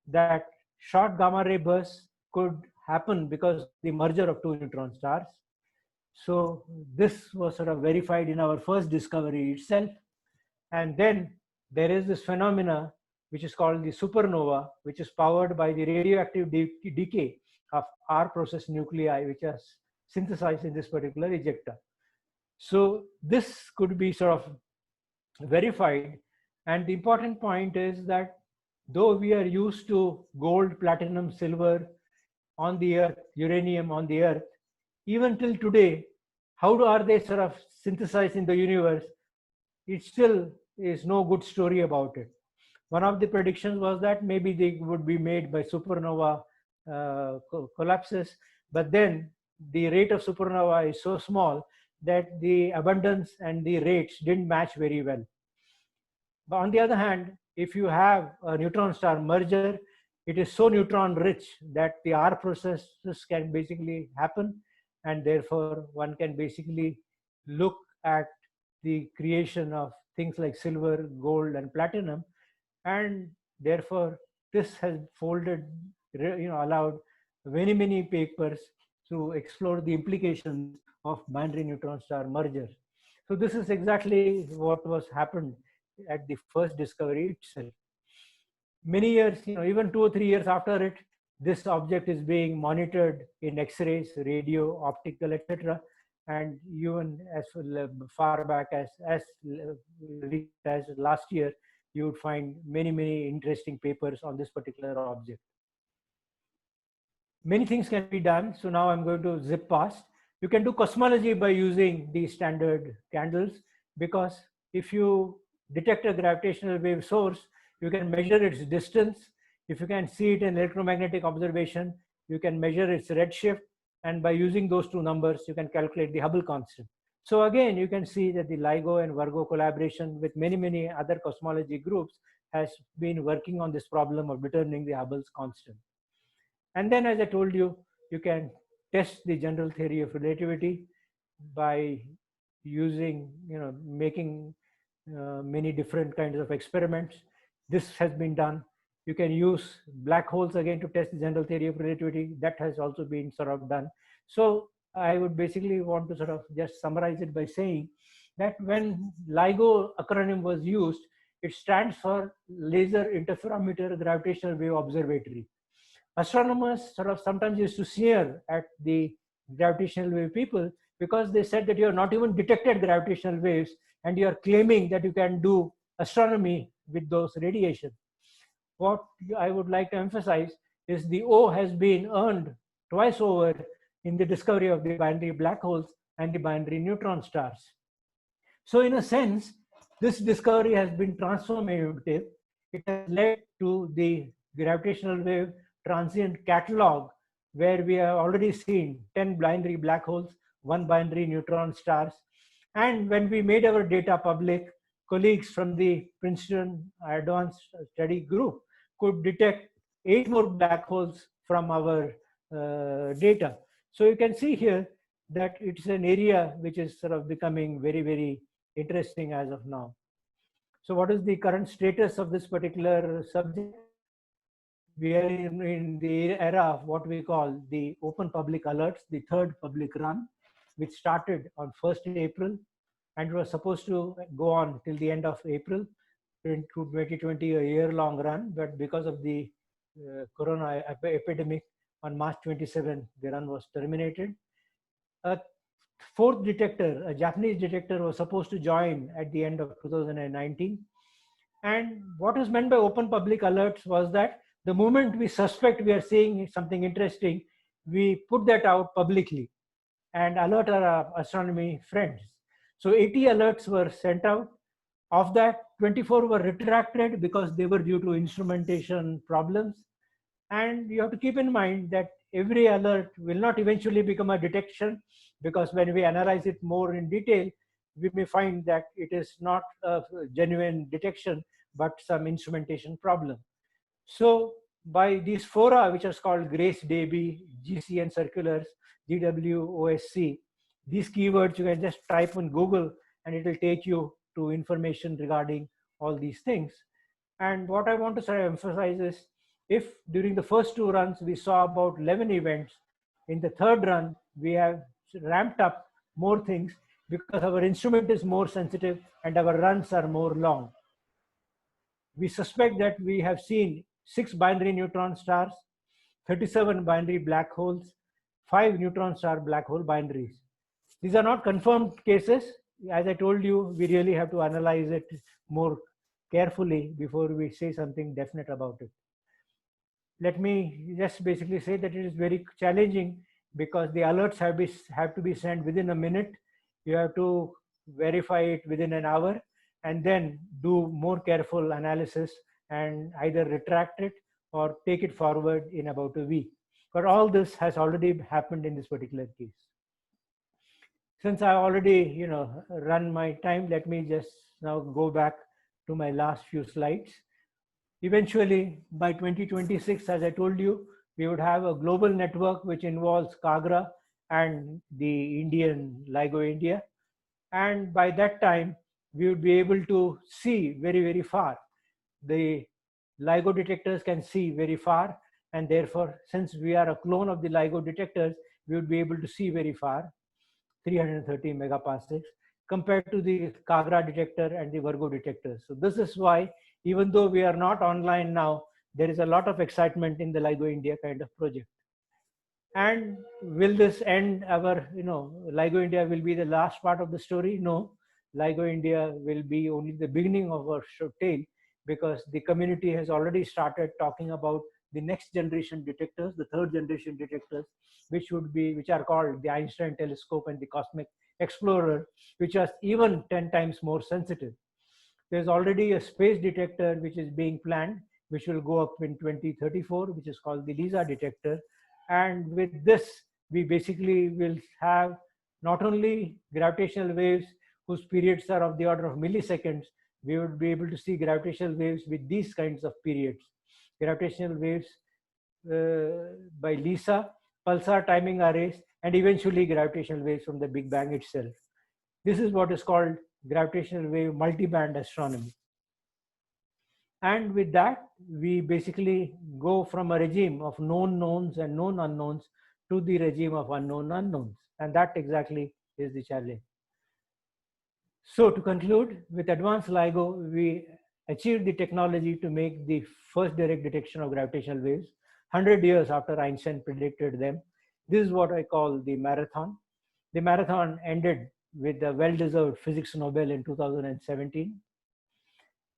that short gamma ray bursts could happen because of the merger of two neutron stars. So this was sort of verified in our first discovery itself. And then there is this phenomena which is called the supernova, which is powered by the radioactive decay of R process nuclei, which are synthesized in this particular ejecta. So this could be sort of verified. And the important point is that though we are used to gold, platinum, silver on the earth, uranium on the earth, even till today, how are they sort of synthesized in the universe? It still is no good story about it. One of the predictions was that maybe they would be made by supernova collapses, but then the rate of supernova is so small that the abundance and the rates didn't match very well. But on the other hand, if you have a neutron star merger, it is so neutron rich that the R processes can basically happen, and therefore one can basically look at the creation of things like silver, gold, and platinum, and therefore this has allowed many papers to explore the implications of binary neutron star mergers. So this is exactly what was happened at the first discovery itself. Many years, even 2 or 3 years after it, this object is being monitored in X-rays, radio, optical, etc. And even as far back as last year, you would find many interesting papers on this particular object. Many things can be done. So now I'm going to zip past. You can do cosmology by using the standard candles, because if you detect a gravitational wave source, you can measure its distance. If you can see it in electromagnetic observation, you can measure its redshift. And by using those two numbers, you can calculate the Hubble constant. So again, you can see that the LIGO and Virgo collaboration with many other cosmology groups has been working on this problem of determining the Hubble's constant. And then, as I told you, you can test the general theory of relativity by using, making many different kinds of experiments. This has been done. You can use black holes again to test the general theory of relativity. That has also been sort of done. So I would basically want to sort of just summarize it by saying that when LIGO acronym was used, it stands for Laser Interferometer Gravitational Wave Observatory. Astronomers sort of sometimes used to sneer at the gravitational wave people because they said that you have not even detected gravitational waves and you are claiming that you can do astronomy with those radiation. What I would like to emphasize is the O has been earned twice over in the discovery of the binary black holes and the binary neutron stars. So in a sense, this discovery has been transformative. It has led to the gravitational wave transient catalog, where we have already seen 10 binary black holes, 1 binary neutron stars. And when we made our data public, colleagues from the Princeton Advanced Study Group could detect 8 more black holes from our data. So you can see here that it's an area which is sort of becoming very interesting as of now. So what is the current status of this particular subject? We are in the era of what we call the open public alerts, the third public run, which started on 1st April and was supposed to go on till the end of April. into 2020 a year-long run, but because of the corona epidemic on March 27, the run was terminated. A fourth detector, a Japanese detector, was supposed to join at the end of 2019. And what is meant by open public alerts was that the moment we suspect we are seeing something interesting, we put that out publicly and alert our astronomy friends. So 80 alerts were sent out. Of that, 24 were retracted because they were due to instrumentation problems. And you have to keep in mind that every alert will not eventually become a detection, because when we analyze it more in detail, we may find that it is not a genuine detection, but some instrumentation problem. So by these fora, which are called GRACE, DABY, GCN circulars, GWOSC, these keywords you can just type on Google and it will take you to information regarding all these things. And what I want to sort of emphasize is, if during the first two runs we saw about 11 events, in the third run we have ramped up more things because our instrument is more sensitive and our runs are more long. We suspect that we have seen 6 binary neutron stars, 37 binary black holes, 5 neutron star black hole binaries. These are not confirmed cases. As I told you, we really have to analyze it more carefully before we say something definite about it. Let me just basically say that it is very challenging because the alerts have to be sent within a minute. You have to verify it within an hour and then do more careful analysis and either retract it or take it forward in about a week. But all this has already happened in this particular case. Since I already, run my time, let me just now go back to my last few slides. Eventually, by 2026, as I told you, we would have a global network which involves KAGRA and the Indian LIGO India. And by that time, we would be able to see very, very far. The LIGO detectors can see very far. And therefore, since we are a clone of the LIGO detectors, we would be able to see very far, 330 megaparsecs, compared to the KAGRA detector and the Virgo detectors. So this is why, even though we are not online now, there is a lot of excitement in the LIGO India kind of project. And will this end our, LIGO India will be the last part of the story? No, LIGO India will be only the beginning of our short tale, because the community has already started talking about the next generation detectors, the third generation detectors, which are called the Einstein telescope and the Cosmic Explorer, which are even 10 times more sensitive. There's already a space detector which is being planned, which will go up in 2034, which is called the LISA detector. And with this, we basically will have not only gravitational waves whose periods are of the order of milliseconds, we would be able to see gravitational waves with these kinds of periods. Gravitational waves by LISA, pulsar timing arrays, and eventually gravitational waves from the Big Bang itself. This is what is called gravitational wave multiband astronomy. And with that, we basically go from a regime of known knowns and known unknowns to the regime of unknown unknowns. And that exactly is the challenge. So to conclude, with advanced LIGO, we achieved the technology to make the first direct detection of gravitational waves 100 years after Einstein predicted them. This is what I call the marathon. The marathon ended with the well-deserved Physics Nobel in 2017.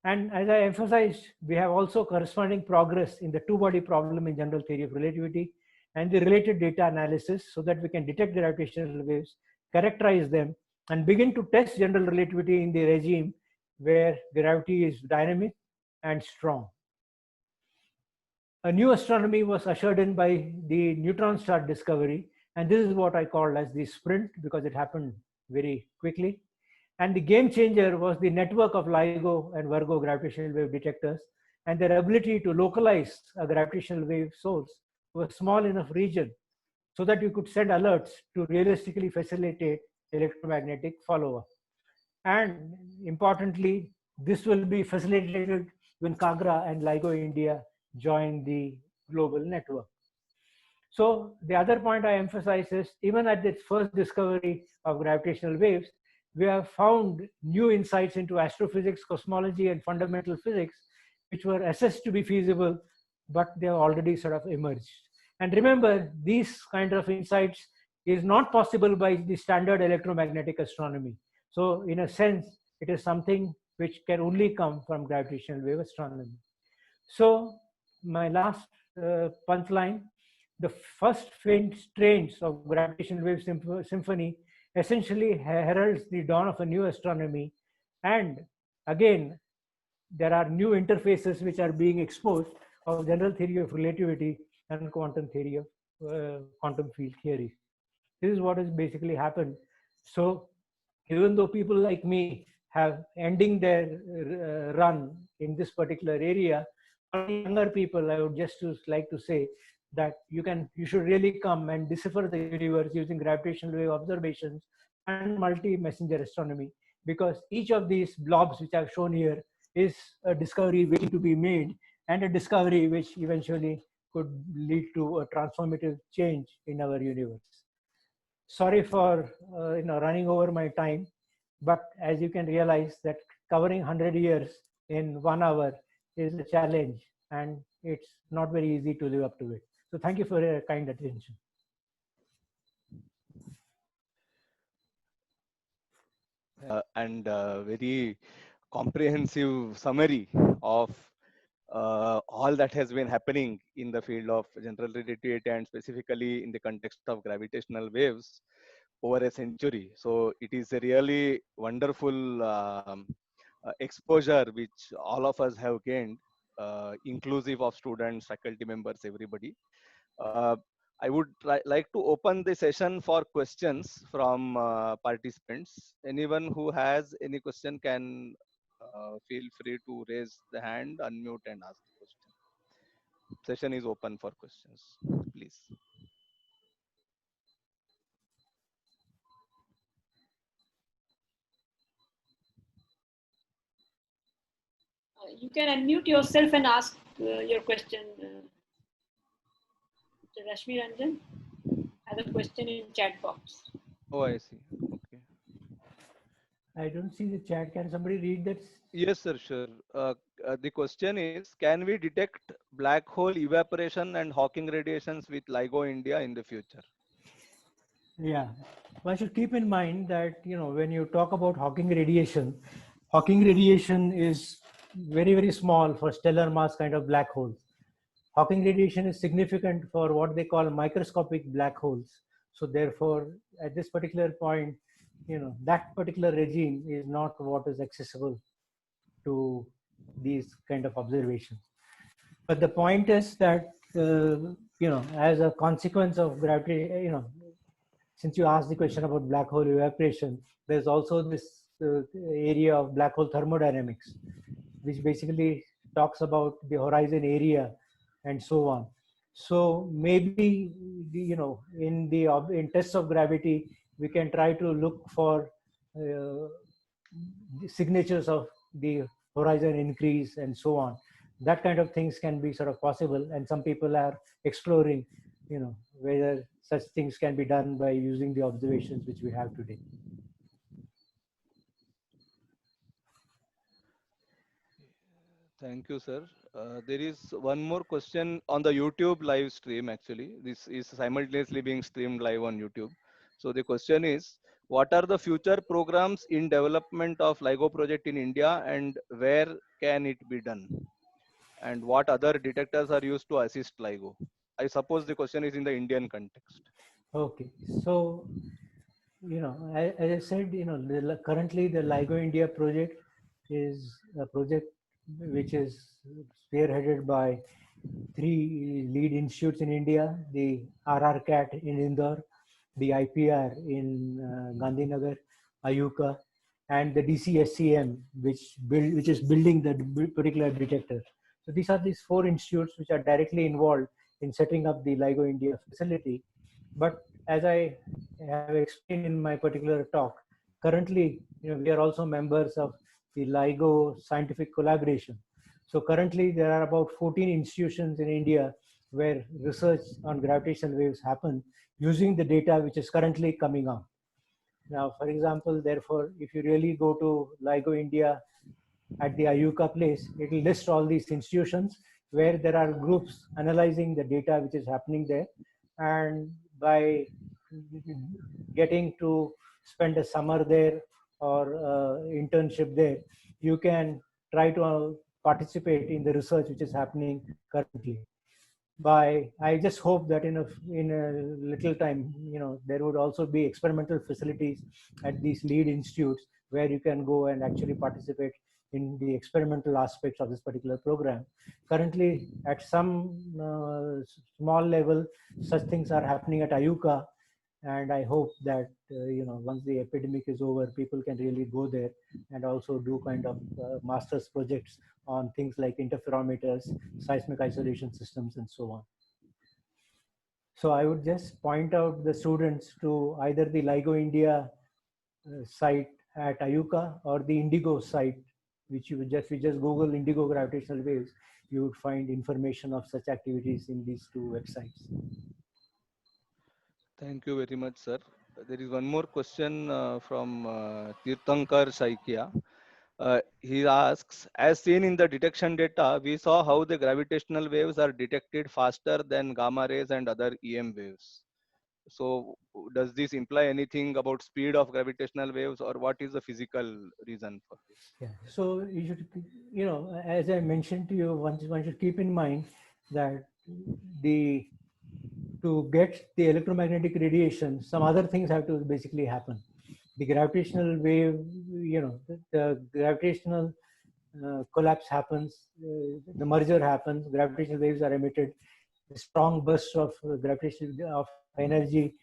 And as I emphasized, we have also corresponding progress in the two-body problem in general theory of relativity and the related data analysis, so that we can detect gravitational waves, characterize them, and begin to test general relativity in the regime where gravity is dynamic and strong. A new astronomy was ushered in by the neutron star discovery, and this is what I call as the sprint, because it happened very quickly. And the game changer was the network of LIGO and Virgo gravitational wave detectors and their ability to localize a gravitational wave source to a small enough region so that you could send alerts to realistically facilitate electromagnetic follow-up. And importantly, this will be facilitated when KAGRA and LIGO India join the global network. So the other point I emphasize is, even at its first discovery of gravitational waves, we have found new insights into astrophysics, cosmology, and fundamental physics, which were assessed to be feasible, but they have already sort of emerged. And remember, these kind of insights is not possible by the standard electromagnetic astronomy. So in a sense, it is something which can only come from gravitational wave astronomy. So my last punchline, the first faint strains of gravitational wave symphony essentially heralds the dawn of a new astronomy. And again, there are new interfaces which are being exposed of general theory of relativity and quantum theory of quantum field theory. This is what has basically happened. So even though people like me have ending their run in this particular area, for younger people, I would just like to say that you should really come and decipher the universe using gravitational wave observations and multi-messenger astronomy, because each of these blobs which I've shown here is a discovery waiting to be made, and a discovery which eventually could lead to a transformative change in our universe. Sorry for running over my time, but as you can realize that covering 100 years in 1 hour is a challenge, and it's not very easy to live up to it. So thank you for your kind attention. And very comprehensive summary of all that has been happening in the field of general relativity and specifically in the context of gravitational waves over a century. So it is a really wonderful exposure which all of us have gained, inclusive of students, faculty members, everybody. Uh, I would like to open the session for questions from participants. Anyone who has any question can feel free to raise the hand, unmute, and ask the question. Session is open for questions, please. You can unmute yourself and ask your question. Rashmi Ranjan has a question in chat box. Oh, I see. Okay. I don't see the chat. Can somebody read that? Yes, sir, sure. The question is, can we detect black hole evaporation and Hawking radiations with LIGO India in the future? Yeah, one should keep in mind that, when you talk about Hawking radiation is very, very small for stellar mass kind of black holes. Hawking radiation is significant for what they call microscopic black holes. So therefore, at this particular point, that particular regime is not what is accessible to these kind of observations. But the point is that, as a consequence of gravity, since you asked the question about black hole evaporation, there's also this area of black hole thermodynamics, which basically talks about the horizon area and so on. So maybe, in tests of gravity, we can try to look for the signatures of the horizon increase and so on. That kind of things can be sort of possible, and some people are exploring, whether such things can be done by using the observations which we have today. Thank you, sir. There is one more question on the YouTube live stream, actually. This is simultaneously being streamed live on YouTube. So the question is, what are the future programs in development of LIGO project in India, and where can it be done? And what other detectors are used to assist LIGO? I suppose the question is in the Indian context. Okay, so, as I said, currently the LIGO India project is a project which is spearheaded by 3 lead institutes in India: the RRCAT in Indore, the IPR in Gandhinagar, Ayuka, and the DCSCM, which is building the particular detector. So these 4 institutes which are directly involved in setting up the LIGO India facility. But as I have explained in my particular talk, currently, we are also members of the LIGO scientific collaboration. So currently there are about 14 institutions in India where research on gravitational waves happen using the data which is currently coming up. Now, for example, therefore, if you really go to LIGO India at the IUCA place, it will list all these institutions where there are groups analyzing the data which is happening there. And by getting to spend a summer there or internship there, you can try to participate in the research which is happening currently. I just hope that in a little time, there would also be experimental facilities at these lead institutes where you can go and actually participate in the experimental aspects of this particular program. Currently, at some small level, such things are happening at IUCA, and I hope that once the epidemic is over, people can really go there and also do kind of master's projects on things like interferometers, seismic isolation systems, and so on. So I would just point out the students to either the LIGO India site at IUCA or the Indigo site, which you just Google Indigo gravitational waves, you would find information of such activities in these two websites. Thank you very much, sir. There is one more question from Tirthankar Saikia. He asks, as seen in the detection data, we saw how the gravitational waves are detected faster than gamma rays and other EM waves. So does this imply anything about speed of gravitational waves, or what is the physical reason for this? Yeah. So you should, as I mentioned to you, one should keep in mind that to get the electromagnetic radiation, some other things have to basically happen. The gravitational wave, the gravitational collapse happens, the merger happens, gravitational waves are emitted, a strong burst of gravitational energy,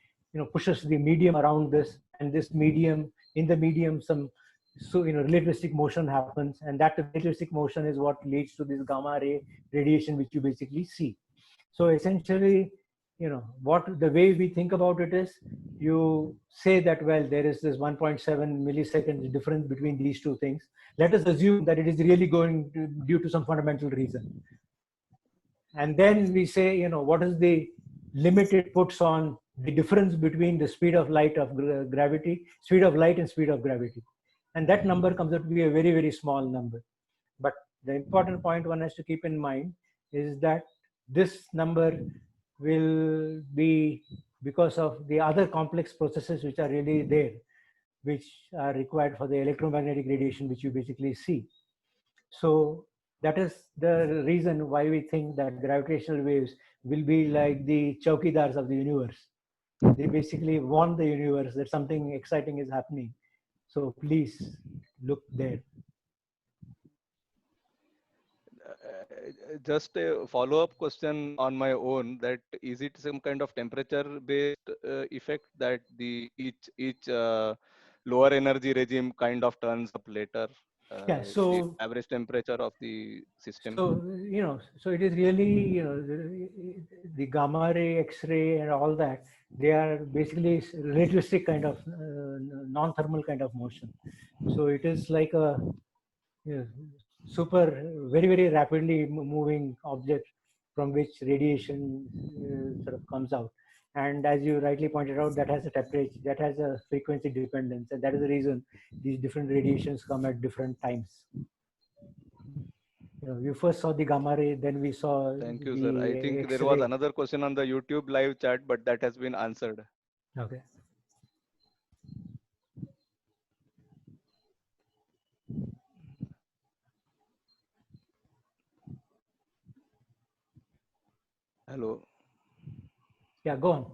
pushes the medium around this, and this medium, in the medium, some relativistic motion happens, and that relativistic motion is what leads to this gamma ray radiation, which you basically see. So essentially, what the way we think about it is, you say that, well, there is this 1.7 milliseconds difference between these two things. Let us assume that it is really due to some fundamental reason. And then we say, what is the limit it puts on the difference between the speed of light of gravity, speed of light and speed of gravity. And that number comes out to be a very, very small number. But the important point one has to keep in mind is that this number will be because of the other complex processes which are really there, which are required for the electromagnetic radiation, which you basically see. So that is the reason why we think that gravitational waves will be like the chowkidars of the universe. They basically warn the universe that something exciting is happening. So please look there. Just a follow-up question on my own, that is it some kind of temperature based effect that the each lower energy regime kind of turns up later, Yeah, so the average temperature of the system? So so it is really the gamma ray, X-ray, and all that, they are basically relativistic kind of non-thermal kind of motion. So it is like a super very, very rapidly moving object from which radiation sort of comes out. And as you rightly pointed out, that has a temperature, that has a frequency dependence, and that is the reason these different radiations come at different times. We first saw the gamma ray, then we saw. Thank you, sir. I think there was another question on the YouTube live chat, but that has been answered. Okay. Hello. Yeah, go on.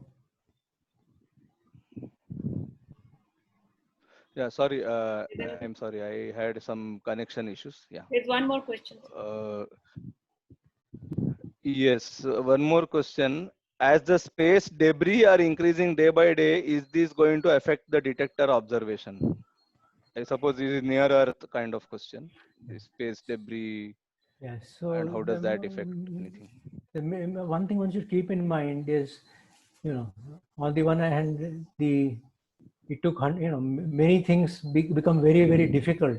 Yeah, sorry. I'm sorry. I had some connection issues. Yeah. There's one more question. Yes, one more question. As the space debris are increasing day by day, is this going to affect the detector observation? I suppose this is near Earth kind of question. The space debris. Yeah. So and how does that affect anything? One thing one should keep in mind is, on the one hand, it took many things become very, very difficult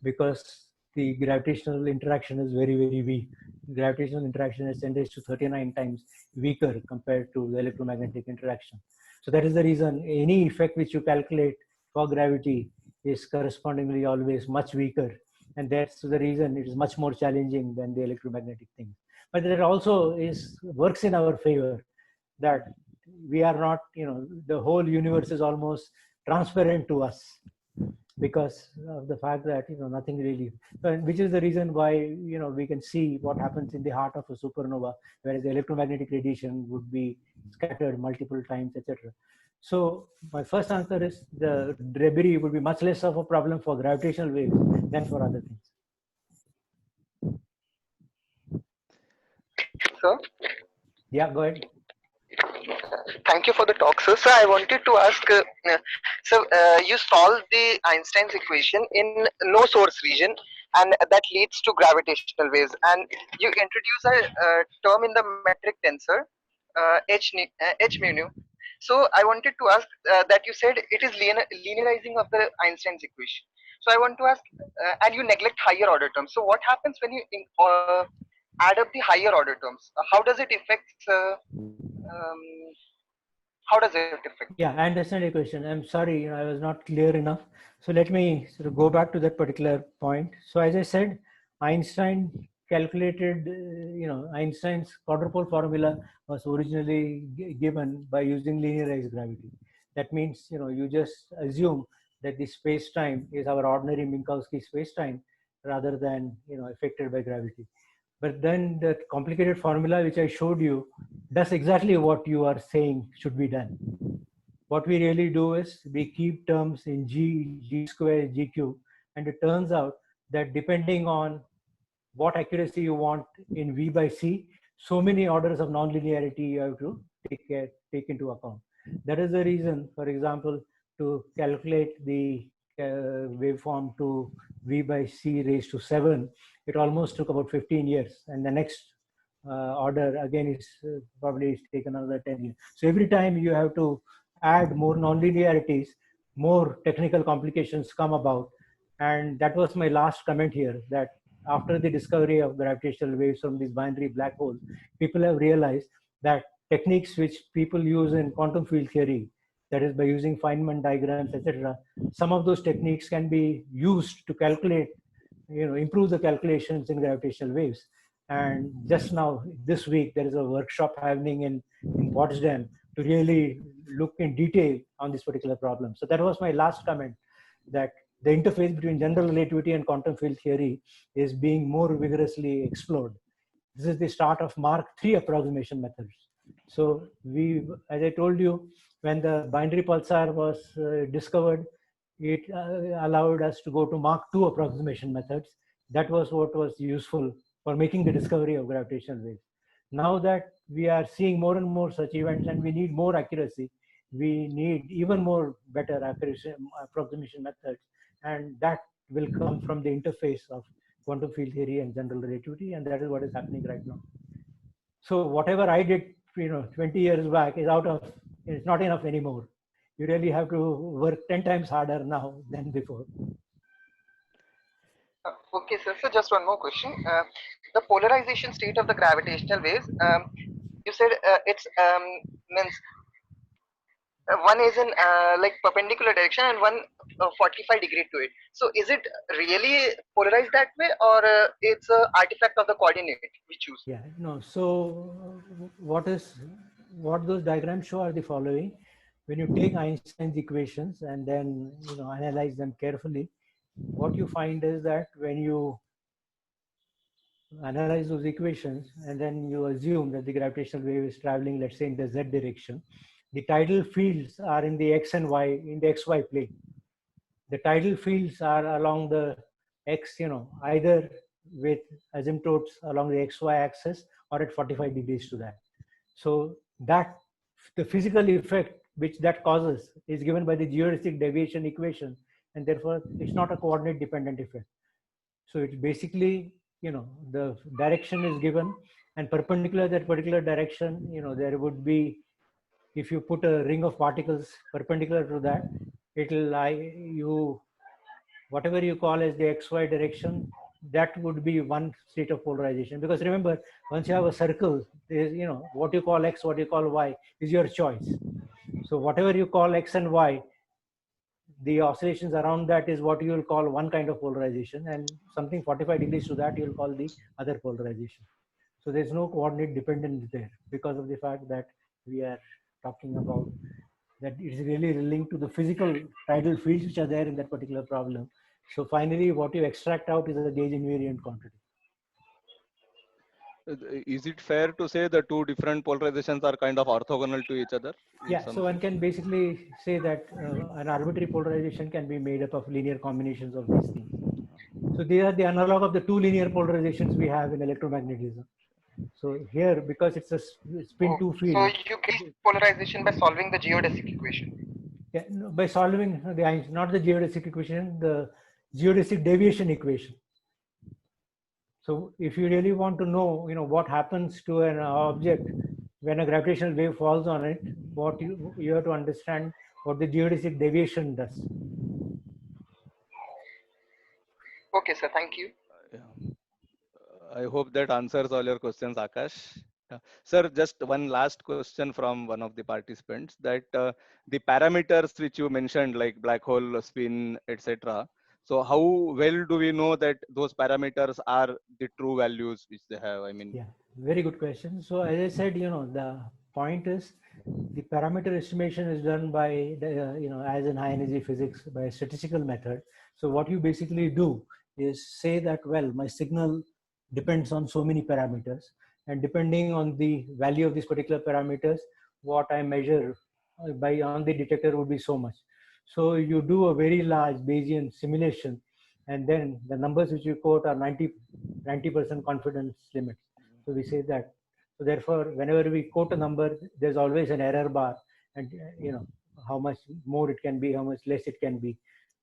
because the gravitational interaction is very, very weak. Gravitational interaction is 10 raised to 39 times weaker compared to the electromagnetic interaction. So that is the reason any effect which you calculate for gravity is correspondingly always much weaker. And that's the reason it is much more challenging than the electromagnetic thing. But there also is works in our favor, that we are not, the whole universe is almost transparent to us because of the fact that, nothing really, which is the reason why, we can see what happens in the heart of a supernova, whereas the electromagnetic radiation would be scattered multiple times, etc. So my first answer is the debris would be much less of a problem for gravitational waves than for other things. Sir, Yeah, go ahead. thank you for the talk, sir. So I wanted to ask, you solved the Einstein's equation in no source region, and that leads to gravitational waves. And you introduce a term in the metric tensor, h mu nu. So I wanted to ask that you said it is linearizing of the Einstein's equation. So I want to ask, and you neglect higher order terms. So what happens when you add up the higher order terms? How does it affect? Um, how does it affect? Yeah, I understand your question. I'm sorry, I was not clear enough. So let me sort of go back to that particular point. So as I said, Einstein calculated, Einstein's quadrupole formula was originally given by using linearized gravity. That means, you just assume that the space-time is our ordinary Minkowski space-time rather than, affected by gravity. But then the complicated formula which I showed you does exactly what you are saying should be done. What we really do is we keep terms in g, g square, g cube, and it turns out that depending on what accuracy you want in v by c, so many orders of nonlinearity you have to take into account. That is the reason, for example, to calculate the waveform to v by c raised to 7, it almost took about 15 years. And the next order again is probably taken another 10 years. So every time you have to add more nonlinearities, more technical complications come about. And that was my last comment here, that after the discovery of gravitational waves from these binary black holes, people have realized that techniques which people use in quantum field theory, that is by using Feynman diagrams, etc., some of those techniques can be used to calculate, improve the calculations in gravitational waves. And just now, this week, there is a workshop happening in Potsdam to really look in detail on this particular problem. So that was my last comment, that the interface between general relativity and quantum field theory is being more vigorously explored. This is the start of Mark III approximation methods. So we, as I told you, when the binary pulsar was discovered, it allowed us to go to Mark II approximation methods. That was what was useful for making the discovery of gravitational waves. Now that we are seeing more and more such events and we need more accuracy, we need even more better accuracy approximation methods, and that will come from the interface of quantum field theory and general relativity, and that is what is happening right now. So whatever I did, 20 years back is it's not enough anymore. You really have to work 10 times harder now than before. Okay, sir. So just one more question. The polarization state of the gravitational waves. You said it's means one is in like perpendicular direction and one 45-degree to it. So is it really polarized that way, or it's an artifact of the coordinate we choose? Yeah, no. So what those diagrams show are the following. When you take Einstein's equations and then analyze them carefully, what you find is that when you analyze those equations and then you assume that the gravitational wave is traveling, let's say, in the z direction, the tidal fields are in the x and y, in the xy plane. The tidal fields are along the x, either with asymptotes along the xy axis or at 45 degrees to that. So that the physical effect which that causes is given by the geodesic deviation equation, and therefore it's not a coordinate dependent effect. So it's basically, the direction is given, and perpendicular that particular direction, there would be, if you put a ring of particles perpendicular to that, whatever you call as the xy direction, that would be one state of polarization. Because remember, once you have a circle, there's, what you call x, what you call y is your choice. So whatever you call x and y, the oscillations around that is what you will call one kind of polarization, and something 45 degrees to that you will call the other polarization. So there's no coordinate dependence there because of the fact that we are talking about that it is really linked to the physical tidal fields which are there in that particular problem. So finally, what you extract out is a gauge invariant quantity. Is it fair to say the two different polarizations are kind of orthogonal to each other? Yeah, so one can basically say that an arbitrary polarization can be made up of linear combinations of these things. So they are the analog of the two linear polarizations we have in electromagnetism. So here, because it's a spin 2 field. So you get polarization by solving the geodesic equation. Yeah, no, by solving not the geodesic equation, the geodesic deviation equation. So if you really want to know, what happens to an object when a gravitational wave falls on it, what you have to understand what the geodesic deviation does. Okay, sir. Thank you. I hope that answers all your questions, Akash. Sir, just one last question from one of the participants, that the parameters which you mentioned, like black hole spin, etc. So how well do we know that those parameters are the true values which they have? I mean, Yeah, very good question. So as I said, the point is the parameter estimation is done by as in high energy physics, by a statistical method. So what you basically do is say that, well, my signal depends on so many parameters, and depending on the value of these particular parameters, what I measure on the detector would be so much. So you do a very large Bayesian simulation, and then the numbers which you quote are 90% confidence limits. So we say that. So therefore, whenever we quote a number, there's always an error bar, and how much more it can be, how much less it can be.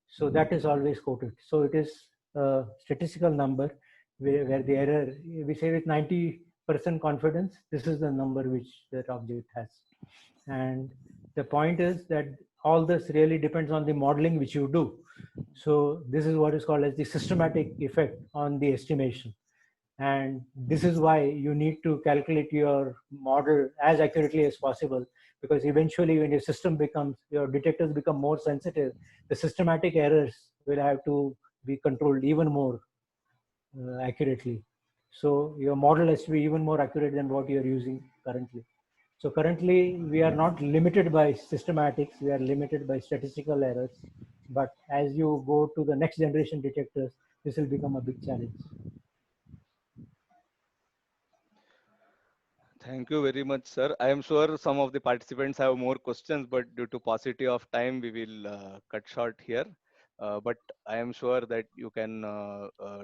So that is always quoted. So it is a statistical number where the error, we say with 90% confidence, this is the number which that object has. And the point is that all this really depends on the modeling which you do. So this is what is called as the systematic effect on the estimation. And this is why you need to calculate your model as accurately as possible, because eventually when your detectors become more sensitive, the systematic errors will have to be controlled even more accurately. So your model has to be even more accurate than what you're using currently. So currently we are not limited by systematics, we are limited by statistical errors. But as you go to the next generation detectors, this will become a big challenge. thank you very much, sir. I am sure some of the participants have more questions, but due to paucity of time, we will cut short here. But I am sure that you can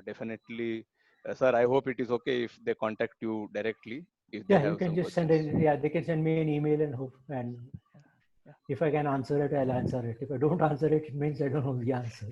definitely, sir, I hope it is okay if they contact you directly if they Yeah, you have can some just questions. they can send me an email and Yeah. if I can answer it, I'll answer it. If I don't answer it, it means I don't know the answer.